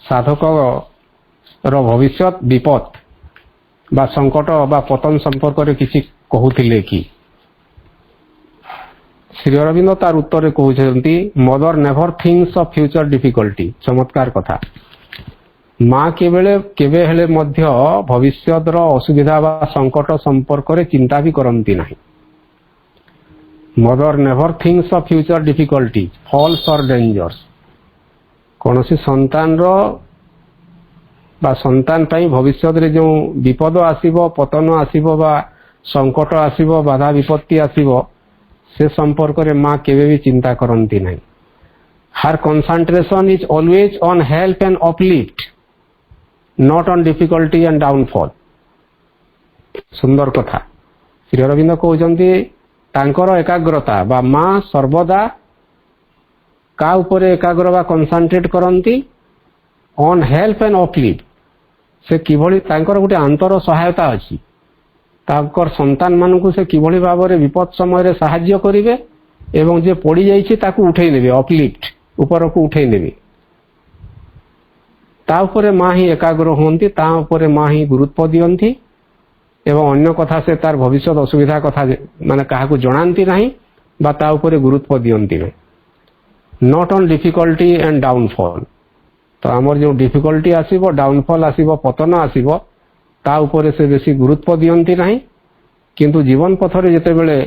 ସାଧକର ଭବିଷ୍ୟତ ବିପଦ ବା ସଙ୍କଟ ବା ପତନ ସମ୍ପର୍କରେ କିଛି କହୁଥିଲେ କି? ଶ୍ରୀ ଅରବିନ୍ଦ ତାର ଉତ୍ତରରେ କହୁଛନ୍ତି, ମଦର never thinks of future difficulty. ଚମତ୍କାର କଥା। ମା କେବେ ହେଲେ ମଧ୍ୟ ଭବିଷ୍ୟତର ଅସୁବିଧା ବା ସଙ୍କଟ ସମ୍ପର୍କରେ ଚିନ୍ତା ବି କରନ୍ତି ନାହିଁ। Mother never thinks of future difficulty, falls or dangers. କୌଣସି ସନ୍ତାନର बा संतान पई भविष्य रे जो विपद आसीबो पतन आसीबो बा संकट आसीबो बाधा विपत्ति आसीबो से संपर्क रे माँ केबे भी चिंता करंती नहीं। Her concentration is always on help and uplift not on difficulty and downfall. सुंदर कथा श्री अरविंद कहउचंती तांकर एकाग्रता बा माँ सर्वदा का उपरे एकाग्र बा कंसंट्रेट करंती ऑन हेल्प एंड अपलिफ्ट। से किभली तांकर गोटे अंतर सहायता अछि तांकर संतान मानकु से किभली भाबरे विपद समय रे सहाय्य करिवे एवं जे पड़ी जाइछि ताकू उठै नेबे अपलिफ्ट ऊपर को उठै नेबे ता उपरे माँ ही एकाग्र होंती ता उपरे माँ ही गुरुत्व दियंती एवं अन्य कथा से तार भविष्य असुविधा कथा माने काहाकू जणांती नहीं बा ता उपरे गुरुत्व दियंती नहीं। Not on difficulty and downfall तो आमर जो डिफिकल्टी आसीबो डाउनफॉल आसीबो पतन आसीबो ता उपरे से बेसी गुरुत्व दियंती नहीं किंतु जीवन पथरे जेते बेले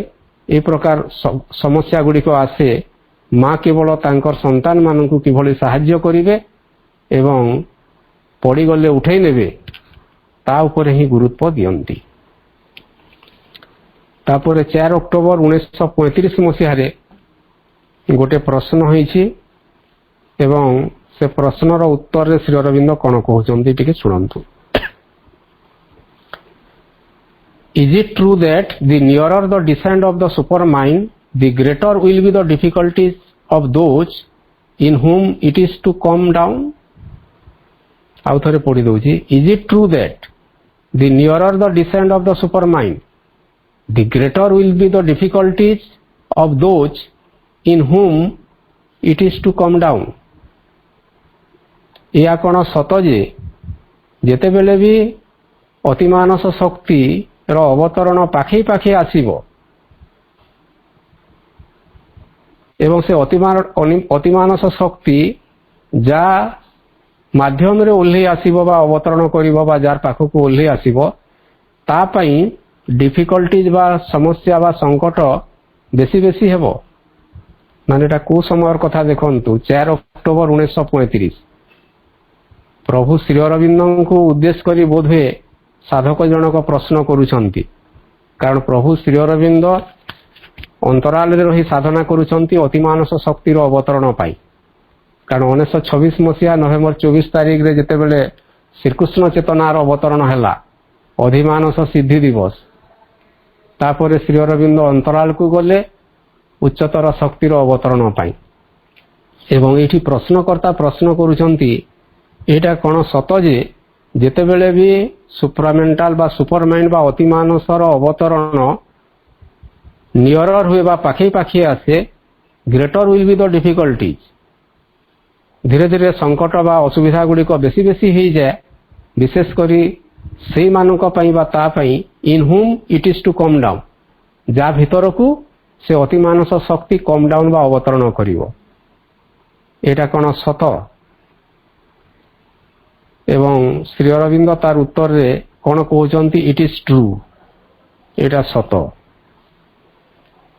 ए प्रकार समस्या गुडी को आसे माँ केवल तांकर संतान मानकू किभली सहाय्य करिवे एवं पड़ी गले उठै नेबे ता उपरे ही गुरुत्व दियंती। तापरे 4 अक्टोबर 1935 मसीह रे गोटे प्रश्न होईछि एवं से प्रश्नर उत्तर रे श्री अरविंद कोन कहउचंती टिके सुनंतु। Is it true that the nearer the descent of the supermind, the greater will be the difficulties of those in whom it is to come down? आउ थरे पढ़ी दउछि। Is it true that the nearer the descent of the supermind, the greater will be the difficulties of those in whom it is to come down? या कोन सत जे जेते बेले भी अतिमानस शक्ति रो अवतरण पाखे पाखे आसीबो एवं से अतिमानस शक्ति जा माध्यम रे ओल्हे आसीबो बा अवतरण करिबो बा जार पाखकू ओल्हे आसीबो ता पई डिफिकल्टीज बा समस्या बा संकट बेसी बेसी हेबो। माने एटा को समयर कथा देखंतु 4 अक्टोबर 1935 प्रभु श्री अरविंद को उद्देश्य करी बोधे साधक जनक प्रश्न करुछंती कारण प्रभु श्री अरविंद अंतराल रे रही साधना करुछंती अतिमानस शक्तिर अवतरण पाई कारण 1926 मसीहा नवेम्बर 24 तारिख रे जेते बेले श्रीकृष्ण चेतनार अवतरण हैला अधिमानस सिद्धि दिवस तापरे श्री अरविंद अंतराल को गले उच्चतर शक्तिर अवतरण पाई एवं एठी प्रश्नकर्ता प्रश्न करुछंती एटा कोन सत जे जेते बेले भी सुप्रामेंटाल बा सुपरमाइंड बा अतिमानसर अवतरण नियरर हुए बा पाखे पाखे आसे greater will be the difficulties धीरे धीरे संकट बा असुविधा गुडी को बेसी बेसी ही जाए विशेष करी सेई मानुक पई बा ता पई in whom it is to come down जा भीतर को से अतिमानस शक्ति कम डाउन बा अवतरण करिवो एटा कोन सत एवं श्री अरविंद तार उत्तर रे कोन कहउचंती इट इज ट्रू एटा सत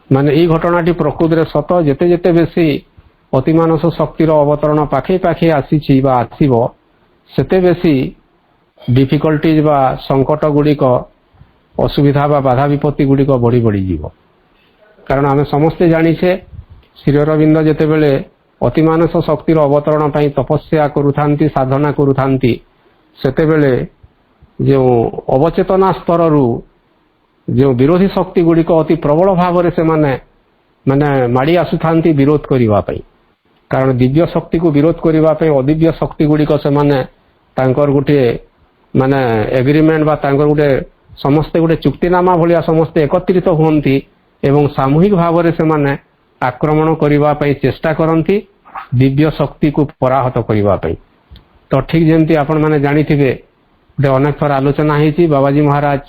माने ई घटनाटी प्रकृत रे सत जेते जेते बेसी अतिमानस शक्तिर अवतरण पाखे पाखे आसीछि बा आसीबो सेते बेसी डिफिकल्टीज बा संकट गुडी को असुविधा बा बाधा विपत्ति गुडी को बढ़ी बढ़ी जीवो कारण आमे समस्ते जानि छे श्री अरविंद जेते बेले अतिमानस शक्तिर अवतरण पई तपस्या करुथांती साधना करुथांती सेते बेले जो अवचेतना स्तर रु जो विरोधी शक्ति गुडी को अति प्रबल भाव रे से माने माड़ी आसुथांती विरोध करिवा पई कारण दिव्य शक्ति को विरोध करिवा पई अदिव्य शक्ति गुडी को से माने तांकर गुटे माने एग्रीमेंट बा तांकर गुटे समस्त गुटे चुक्तिनामा भलिया समस्त एकत्रित होंती एवं सामूहिक भाव रे से माने आक्रमण करिवा पई चेष्टा करंती दिव्य शक्ति को पराहत करिवा पई। तो ठीक जेमती आपण माने जानि थिबे अनेक थर आलोचना हेची बाबाजी महाराज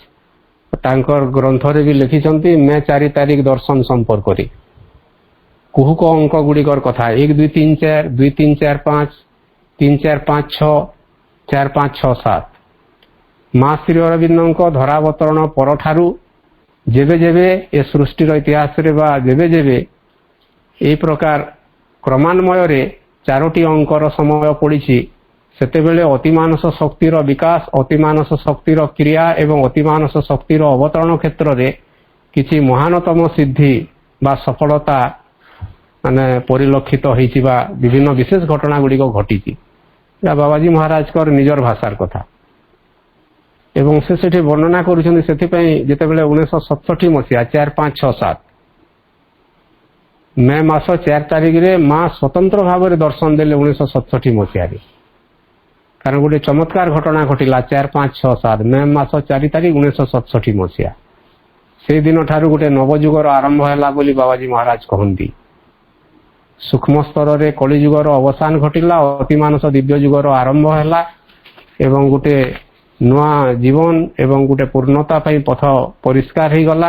तांकर ग्रंथ रे भी लिखिसंती मे 4 तारिख दर्शन संपर्क रे कुहू को अंक गुड़िकर कथा 1 2 3 4 2 3 4 5 3 4 5 6 4 5 6 7 माँ श्री अरविंद धरावतरण पर ठारू जेबे जेबे ए सृष्टिर इतिहास रे बा जेबे जेबे ए प्रकार क्रमान्वय रे 4टी अंकर समय पड़ी ସେତେବେଳେ ଅତିମାନସ ଶକ୍ତିର ବିକାଶ, ଅତିମାନସ ଶକ୍ତିର କ୍ରିୟା ଏବଂ ଅତିମାନସ ଶକ୍ତିର ଅବତରଣ କ୍ଷେତ୍ରରେ କିଛି ମହାନତମ ସିଦ୍ଧି ବା ସଫଳତା ମାନେ ପରିଲକ୍ଷିତ ହେଇଛି ବା ବିଭିନ୍ନ ବିଶେଷ ଘଟଣା ଗୁଡ଼ିକ ଘଟିଛି। ଏହା ବାବାଜୀ ମହାରାଜଙ୍କର ନିଜର ଭାଷାର କଥା ଏବଂ ସେ ସେଠି ବର୍ଣ୍ଣନା କରୁଛନ୍ତି। ସେଥିପାଇଁ ଯେତେବେଳେ 1967 ମସିହା 4, 5, 6, 7 ମେ ମାସ 4 ତାରିଖରେ ମା ସ୍ୱତନ୍ତ୍ର ଭାବରେ ଦର୍ଶନ ଦେଲେ 1967 ମସିହାରେ। କାରଣ ଗୋଟେ ଚମତ୍କାର ଘଟଣା ଘଟିଲା 4, 5, 6, 7 ମେ ମାସ 4 ତାରିଖ 1967 ମସିହା। ସେଇଦିନ ଠାରୁ ଗୋଟେ ନବଯୁଗର ଆରମ୍ଭ ହେଲା ବୋଲି ବାବାଜୀ ମହାରାଜ କହନ୍ତି। ସୂକ୍ଷ୍ମ ସ୍ତରରେ କଳିଯୁଗର ଅବସାନ ଘଟିଲା, ଅତିମାନସ ଦିବ୍ୟ ଯୁଗର ଆରମ୍ଭ ହେଲା ଏବଂ ଗୋଟେ ନୂଆ ଜୀବନ ଏବଂ ଗୋଟେ ପୂର୍ଣ୍ଣତା ପାଇଁ ପଥ ପରିଷ୍କାର ହେଇଗଲା।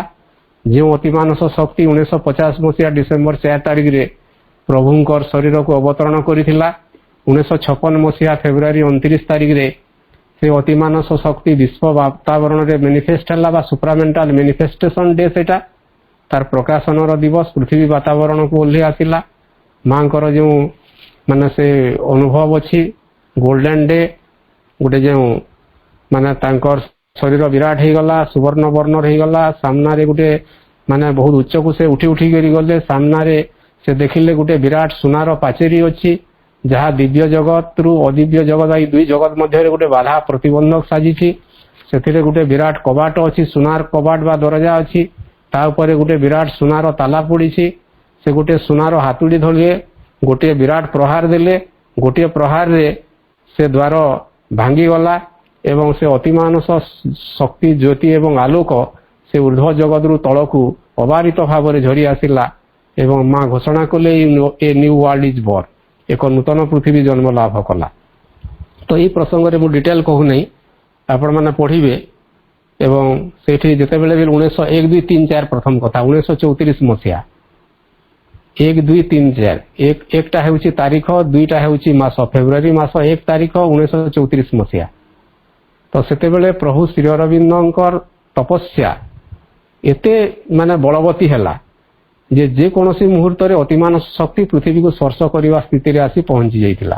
ଯେଉଁ ଅତିମାନସ ଶକ୍ତି 1950 ମସିହା ଡିସେମ୍ବର 4 ତାରିଖରେ ପ୍ରଭୁଙ୍କର ଶରୀରକୁ ଅବତରଣ କରିଥିଲା, 1956 ମସିହା ଫେବୃଆରୀ 29 ତାରିଖରେ ସେ ଅତିମାନସ ଶକ୍ତି ବିଶ୍ୱ ବାତାବରଣରେ ମ୍ୟାନିଫେଷ୍ଟ ହେଲା ବା ସୁପ୍ରାମେଣ୍ଟାଲ ମ୍ୟାନିଫେଷ୍ଟେସନ ଡେ। ସେଇଟା ତାର ପ୍ରକାଶନର ଦିବସ। ପୃଥିବୀ ବାତାବରଣକୁ ଓହ୍ଲି ଆସିଲା। ମାଙ୍କର ଯେଉଁ ମାନେ ସେ ଅନୁଭବ ଅଛି ଗୋଲ୍ଡେନ ଡେ, ଗୋଟେ ଯେଉଁ ମାନେ ତାଙ୍କର ଶରୀର ବିରାଟ ହେଇଗଲା, ସୁବର୍ଣ୍ଣ ବର୍ଣ୍ଣର ହେଇଗଲା। ସାମ୍ନାରେ ଗୋଟେ ମାନେ ବହୁତ ଉଚ୍ଚକୁ ସେ ଉଠି ଉଠିକରି ଗଲେ। ସାମ୍ନାରେ ସେ ଦେଖିଲେ ଗୋଟେ ବିରାଟ ସୁନାର ପାଚେରୀ ଅଛି, ଯାହା ଦିବ୍ୟ ଜଗତରୁ ଅଦିବ୍ୟ ଜଗତ, ଏଇ ଦୁଇ ଜଗତ ମଧ୍ୟରେ ଗୋଟେ ବାଧା ପ୍ରତିବନ୍ଧକ ସାଜିଛି। ସେଥିରେ ଗୋଟେ ବିରାଟ କବାଟ ଅଛି, ସୁନାର କବାଟ ବା ଦରଜା ଅଛି। ତା ଉପରେ ଗୋଟେ ବିରାଟ ସୁନାର ତାଲା ପଡ଼ିଛି। ସେ ଗୋଟେ ସୁନାର ହାତୁଡ଼ି ଧରିଲେ, ଗୋଟିଏ ବିରାଟ ପ୍ରହାର ଦେଲେ। ଗୋଟିଏ ପ୍ରହାରରେ ସେ ଦ୍ୱାର ଭାଙ୍ଗିଗଲା ଏବଂ ସେ ଅତିମାନସ ଶକ୍ତି, ଜ୍ୟୋତି ଏବଂ ଆଲୋକ ସେ ଊର୍ଦ୍ଧ୍ୱ ଜଗତରୁ ତଳକୁ ଅବାରିତ ଭାବରେ ଝରି ଆସିଲା ଏବଂ ମା ଘୋଷଣା କଲେ a new world is born, ଏକ ନୂତନ ପୃଥିବୀ ଜନ୍ମ ଲାଭ କଲା। ତ ଏହି ପ୍ରସଙ୍ଗରେ ମୁଁ ଡିଟେଲ କହୁନାହିଁ, ଆପଣମାନେ ପଢ଼ିବେ। ଏବଂ ସେଇଠି ଯେତେବେଳେ ବି 1901, 2, 3, 4 ପ୍ରଥମ କଥା 1934 ମସିହା 1, 2, 3, 4 एकटा ହେଉଛି ତାରିଖ, ଦୁଇଟା ହେଉଛି ମାସ। ଫେବୃଆରୀ ମାସ 1 ତାରିଖ 1934 ମସିହା। ତ ସେତେବେଳେ ପ୍ରଭୁ ଶ୍ରୀ ଅରବିନ୍ଦଙ୍କର ତପସ୍ୟା ଏତେ ମାନେ ବଳବତୀ ହେଲା ଯେ ଯେକୌଣସି ମୁହୂର୍ତ୍ତରେ ଅତିମାନସ ଶକ୍ତି ପୃଥିବୀକୁ ସ୍ପର୍ଶ କରିବା ସ୍ଥିତିରେ ଆସି ପହଞ୍ଚି ଯାଇଥିଲା।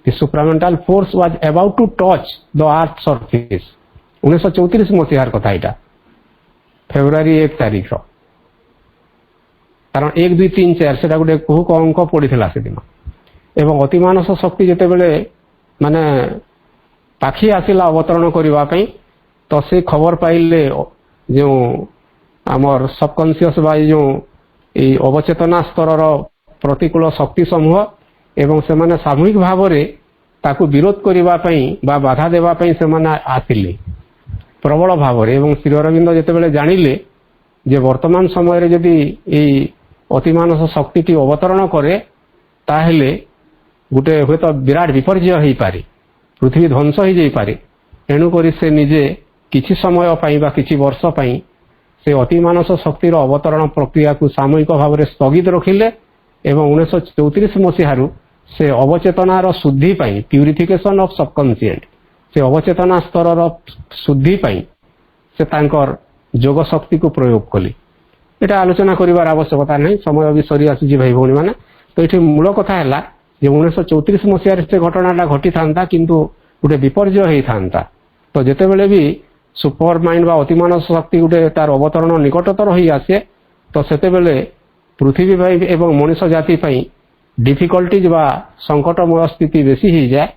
The supramental force was about to touch the earth surface। 1934 ମସିହାର କଥା ଏଇଟା, ଫେବୃଆରୀ 1 ତାରିଖ। କାରଣ 1, 2, 3, 4 ସେଟା ଗୋଟେ କୁହୁକ ଅଙ୍କ ପଡ଼ିଥିଲା ସେଦିନ। ଏବଂ ଅତିମାନସ ଶକ୍ତି ଯେତେବେଳେ ମାନେ ପାଖି ଆସିଲା ଅବତରଣ କରିବା ପାଇଁ, ତ ସେ ଖବର ପାଇଲେ ଯେଉଁ ଆମର ସବକନସିୟସ୍ ବା ଯେଉଁ ଏଇ ଅବଚେତନା ସ୍ତରର ପ୍ରତିକୂଳ ଶକ୍ତି ସମୂହ, ଏବଂ ସେମାନେ ସାମୂହିକ ଭାବରେ ତାକୁ ବିରୋଧ କରିବା ପାଇଁ ବା ବାଧା ଦେବା ପାଇଁ ସେମାନେ ଆସିଲେ ପ୍ରବଳ ଭାବରେ। ଏବଂ ଶ୍ରୀ ଅରବିନ୍ଦ ଯେତେବେଳେ ଜାଣିଲେ ଯେ ବର୍ତ୍ତମାନ ସମୟରେ ଯଦି ଏଇ ଅତିମାନସ ଶକ୍ତିଟି ଅବତରଣ କରେ ତାହେଲେ ଗୋଟେ ହୁଏତ ବିରାଟ ବିପର୍ଯ୍ୟୟ ହେଇପାରେ, ପୃଥିବୀ ଧ୍ୱଂସ ହେଇଯାଇପାରେ। ଏଣୁକରି ସେ ନିଜେ କିଛି ସମୟ ପାଇଁ ବା କିଛି ବର୍ଷ ପାଇଁ ସେ ଅତିମାନସ ଶକ୍ତିର ଅବତରଣ ପ୍ରକ୍ରିୟାକୁ ସାମୂହିକ ଭାବରେ ସ୍ଥଗିତ ରଖିଲେ ଏବଂ 1934 ମସିହାରୁ ସେ ଅବଚେତନାର ଶୁଦ୍ଧି ପାଇଁ, ପ୍ୟୁରିଫିକେସନ ଅଫ୍ ସବକନସିଏଣ୍ଟ, ସେ ଅବଚେତନା ସ୍ତରର ଶୁଦ୍ଧି ପାଇଁ ସେ ତାଙ୍କର ଯୋଗ ଶକ୍ତିକୁ ପ୍ରୟୋଗ କଲେ। এটা ଆଲୋଚନା କରିବାର ଆବଶ୍ୟକତା ନାହିଁ, ସମୟ ବି ସରି ଆସୁଛି ଭାଇ ଭଉଣୀମାନେ। ତ ଏଠି ମୂଳ କଥା ହେଲା ଯେ 1934 ମସିହାରେ ସେ ଘଟଣାଟା ଘଟିଥାନ୍ତା କିନ୍ତୁ ଗୋଟେ ବିପର୍ଯ୍ୟୟ ହେଇଥାନ୍ତା। ତ ଯେତେବେଳେ ବି ସୁପର ମାଇଣ୍ଡ ବା ଅତିମାନସ ଶକ୍ତି ଗୋଟେ ତାର ଅବତରଣ ନିକଟତର ହୋଇ ଆସେ, ତ ସେତେବେଳେ ପୃଥିବୀ ପାଇଁ ଏବଂ ମଣିଷ ଜାତି ପାଇଁ ଡିଫିକଲ୍ଟିଜ ବା ସଙ୍କଟମୟ ସ୍ଥିତି ବେଶୀ ହେଇଯାଏ।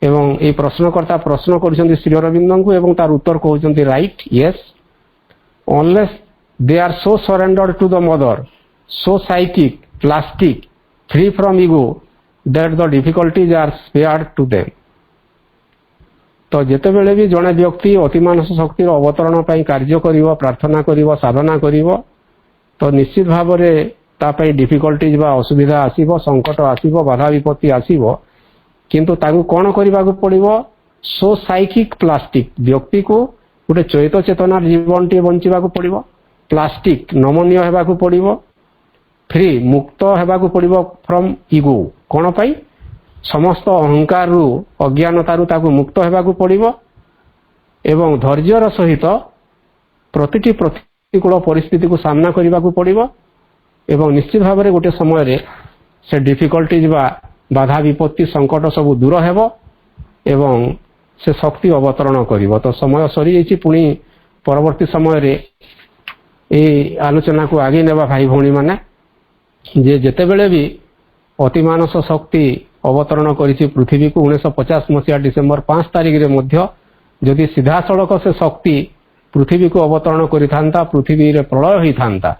ଏବଂ এই ପ୍ରଶ୍ନକର୍ତ୍ତା ପ୍ରଶ୍ନ କରିଛନ୍ତି ଶ୍ରୀ ଅରବିନ୍ଦଙ୍କୁ ଏବଂ ତାର ଉତ୍ତର କହୁଛନ୍ତି right, Yes, unless they are so surrendered to the mother, so psychic, plastic, free from ego that the difficulties are spared to them। ତ ଯେତେବେଳେ ବି ଜଣେ ବ୍ୟକ୍ତି ଅତିମାନସ ଶକ୍ତିର ଅବତରଣ ପାଇଁ କାର୍ଯ୍ୟ କରିବ, ପ୍ରାର୍ଥନା କରିବ, ସାଧନା କରିବ, ତ ନିଶ୍ଚିତ ଭାବରେ ତା ପାଇଁ ଡିଫିକଲ୍ଟିଜ ବା ଅସୁବିଧା ଆସିବ, ସଙ୍କଟ ଆସିବ, ବାଧା ବିପତ୍ତି ଆସିବ। କିନ୍ତୁ ତାକୁ କ'ଣ କରିବାକୁ ପଡ଼ିବ? ସୋ ସାଇକିକ୍ ପ୍ଲାଷ୍ଟିକ, ବ୍ୟକ୍ତିକୁ ଗୋଟେ ଚୈତ ଚେତନାର ଜୀବନଟିଏ ବଞ୍ଚିବାକୁ ପଡ଼ିବ। ପ୍ଲାଷ୍ଟିକ, ନମନୀୟ ହେବାକୁ ପଡ଼ିବ। ଫ୍ରି, ମୁକ୍ତ ହେବାକୁ ପଡ଼ିବ ଫ୍ରମ୍ ଇଗୋ। କ'ଣ ପାଇଁ? ସମସ୍ତ ଅହଙ୍କାରରୁ, ଅଜ୍ଞାନତାରୁ ତାକୁ ମୁକ୍ତ ହେବାକୁ ପଡ଼ିବ ଏବଂ ଧୈର୍ଯ୍ୟର ସହିତ ପ୍ରତିଟି ପ୍ରତିକୂଳ ପରିସ୍ଥିତିକୁ ସାମ୍ନା କରିବାକୁ ପଡ଼ିବ। ଏବଂ ନିଶ୍ଚିତ ଭାବରେ ଗୋଟେ ସମୟରେ ସେ ଡିଫିକଲ୍ଟିଜ ବା ବାଧା ବିପତ୍ତି ସଂକଟ ସବୁ ଦୂର ହେବ ଏବଂ ସେ ଶକ୍ତି ଅବତରଣ କରିବ। ତ ସମୟ ସରିଯାଇଛି, ପୁଣି ପରବର୍ତ୍ତୀ ସମୟରେ এই ଆଲୋଚନାକୁ ଆଗେଇ ନେବା ଭାଇ ଭଉଣୀମାନେ। ଯେ ଯେତେବେଳେ ବି ଅତିମାନସ ଶକ୍ତି ଅବତରଣ କରିଛି ପୃଥିବୀକୁ 1950 ମସିହା ଡିସେମ୍ବର 5 ତାରିଖରେ ମଧ୍ୟ ଯଦି ସିଧାସଳଖ ସେ ଶକ୍ତି ପୃଥିବୀକୁ ଅବତରଣ କରିଥାନ୍ତା ପୃଥିବୀରେ ପ୍ରଳୟ ହୋଇଥାନ୍ତା।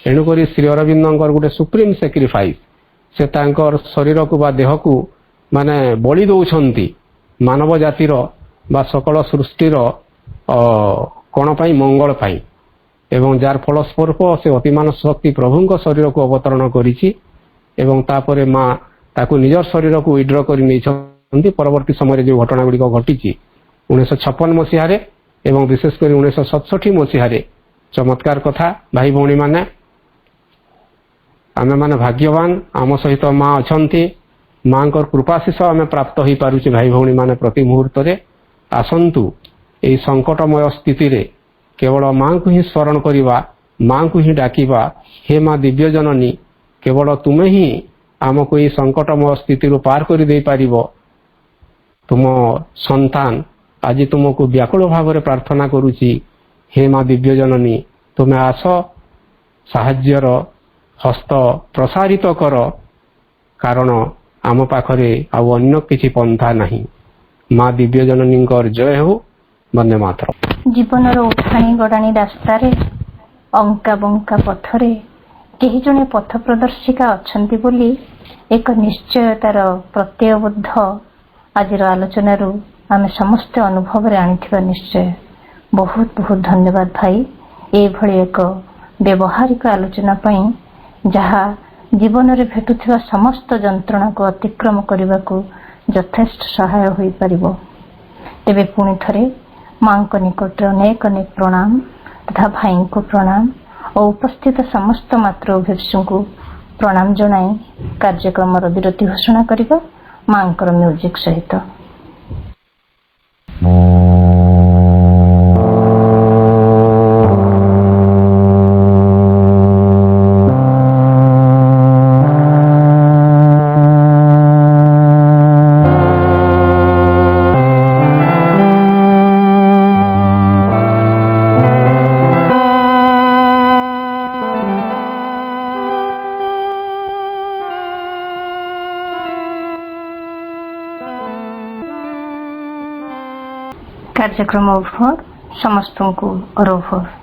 ଏଣୁକରି ଶ୍ରୀ ଅରବିନ୍ଦଙ୍କର ଗୋଟେ ସୁପ୍ରିମ ସାକ୍ରିଫାଇସ୍, ସେ ତାଙ୍କର ଶରୀରକୁ ବା ଦେହକୁ ମାନେ ବଳି ଦେଉଛନ୍ତି ମାନବ ଜାତିର ବା ସକଳ ସୃଷ୍ଟିର କଣ ପାଇଁ, ମଙ୍ଗଳ ପାଇଁ। ଏବଂ ଯାର ଫଳସ୍ୱରୂପ ସେ ଅତିମାନସ ଶକ୍ତି ପ୍ରଭୁଙ୍କ ଶରୀରକୁ ଅବତରଣ କରିଛି ଏବଂ ତାପରେ ମା ତାକୁ ନିଜର ଶରୀରକୁ ୱିଡ୍ର କରି ନେଇଛନ୍ତି। ପରବର୍ତ୍ତୀ ସମୟରେ ଯେଉଁ ଘଟଣା ଗୁଡ଼ିକ ଘଟିଛି 1956 ମସିହାରେ ଏବଂ ବିଶେଷ କରି 1967 ମସିହାରେ, ଚମତ୍କାର କଥା ଭାଇ ଭଉଣୀମାନେ। ଆମେମାନେ ଭାଗ୍ୟବାନ, ଆମ ସହିତ ମା ଅଛନ୍ତି, ମାଙ୍କର କୃପାଶିଷ ଆମେ ପ୍ରାପ୍ତ ହୋଇପାରୁଛେ ଭାଇ ଭଉଣୀମାନେ ପ୍ରତି ମୁହୂର୍ତ୍ତରେ। ଆସନ୍ତୁ ଏହି ସଙ୍କଟମୟ ସ୍ଥିତିରେ କେବଳ ମାଙ୍କୁ ହିଁ ସ୍ମରଣ କରିବା, ମାଙ୍କୁ ହିଁ ଡାକିବା, ହେ ମା ଦିବ୍ୟ ଜନନୀ କେବଳ ତୁମେ ହିଁ ଆମକୁ ଏହି ସଙ୍କଟମୟ ସ୍ଥିତିରୁ ପାର କରି ଦେଇପାରିବ। ତୁମ ସନ୍ତାନ ଆଜି ତୁମକୁ ବ୍ୟାକୁଳ ଭାବରେ ପ୍ରାର୍ଥନା କରୁଛି, ହେ ମା ଦିବ୍ୟ ଜନନୀ ତୁମେ ଆସ, ସାହାଯ୍ୟର ହସ୍ତ ପ୍ରସାରିତ କର, କାରଣ ଆମ ପାଖରେ ଆଉ ଅନ୍ୟ କିଛି ପନ୍ଥା ନାହିଁ। ମା ଦିବ୍ୟ ଜନନୀଙ୍କର ଜୟ ହେଉ। ବନ୍ଦେ ମାତରମ୍। ଜୀବନର ଉଠାଣି ଗଡ଼ାଣି ରାସ୍ତାରେ, ଅଙ୍କା ବଙ୍କା ପଥରେ କେହି ଜଣେ ପଥ ପ୍ରଦର୍ଶିକା ଅଛନ୍ତି ବୋଲି ଏକ ନିଶ୍ଚୟତାର ପ୍ରତ୍ୟୟବୋଧ ଆଜିର ଆଲୋଚନାରୁ ଆମେ ସମସ୍ତେ ଅନୁଭବରେ ଆଣିଥିବା ନିଶ୍ଚୟ। ବହୁତ ବହୁତ ଧନ୍ୟବାଦ ଭାଇ, ଏଇଭଳି ଏକ ବ୍ୟବହାରିକ ଆଲୋଚନା ପାଇଁ ଯାହା ଜୀବନରେ ଭେଟୁଥିବା ସମସ୍ତ ଯନ୍ତ୍ରଣାକୁ ଅତିକ୍ରମ କରିବାକୁ ଯଥେଷ୍ଟ ସହାୟ ହୋଇପାରିବ। ତେବେ ପୁଣି ଥରେ ମାଙ୍କ ନିକଟରେ ଅନେକ ଅନେକ ପ୍ରଣାମ ତଥା ଭାଇଙ୍କୁ ପ୍ରଣାମ ଓ ଉପସ୍ଥିତ ସମସ୍ତ ମାତୃଭୂଷଙ୍କୁ ପ୍ରଣାମ ଜଣାଇ କାର୍ଯ୍ୟକ୍ରମର ବିରତି ଘୋଷଣା କରିବା ମାଙ୍କର ମ୍ୟୁଜିକ ସହିତ। କାର୍ଯ୍ୟକ୍ରମ ଓଭର, ସମସ୍ତଙ୍କୁ ଓଭର।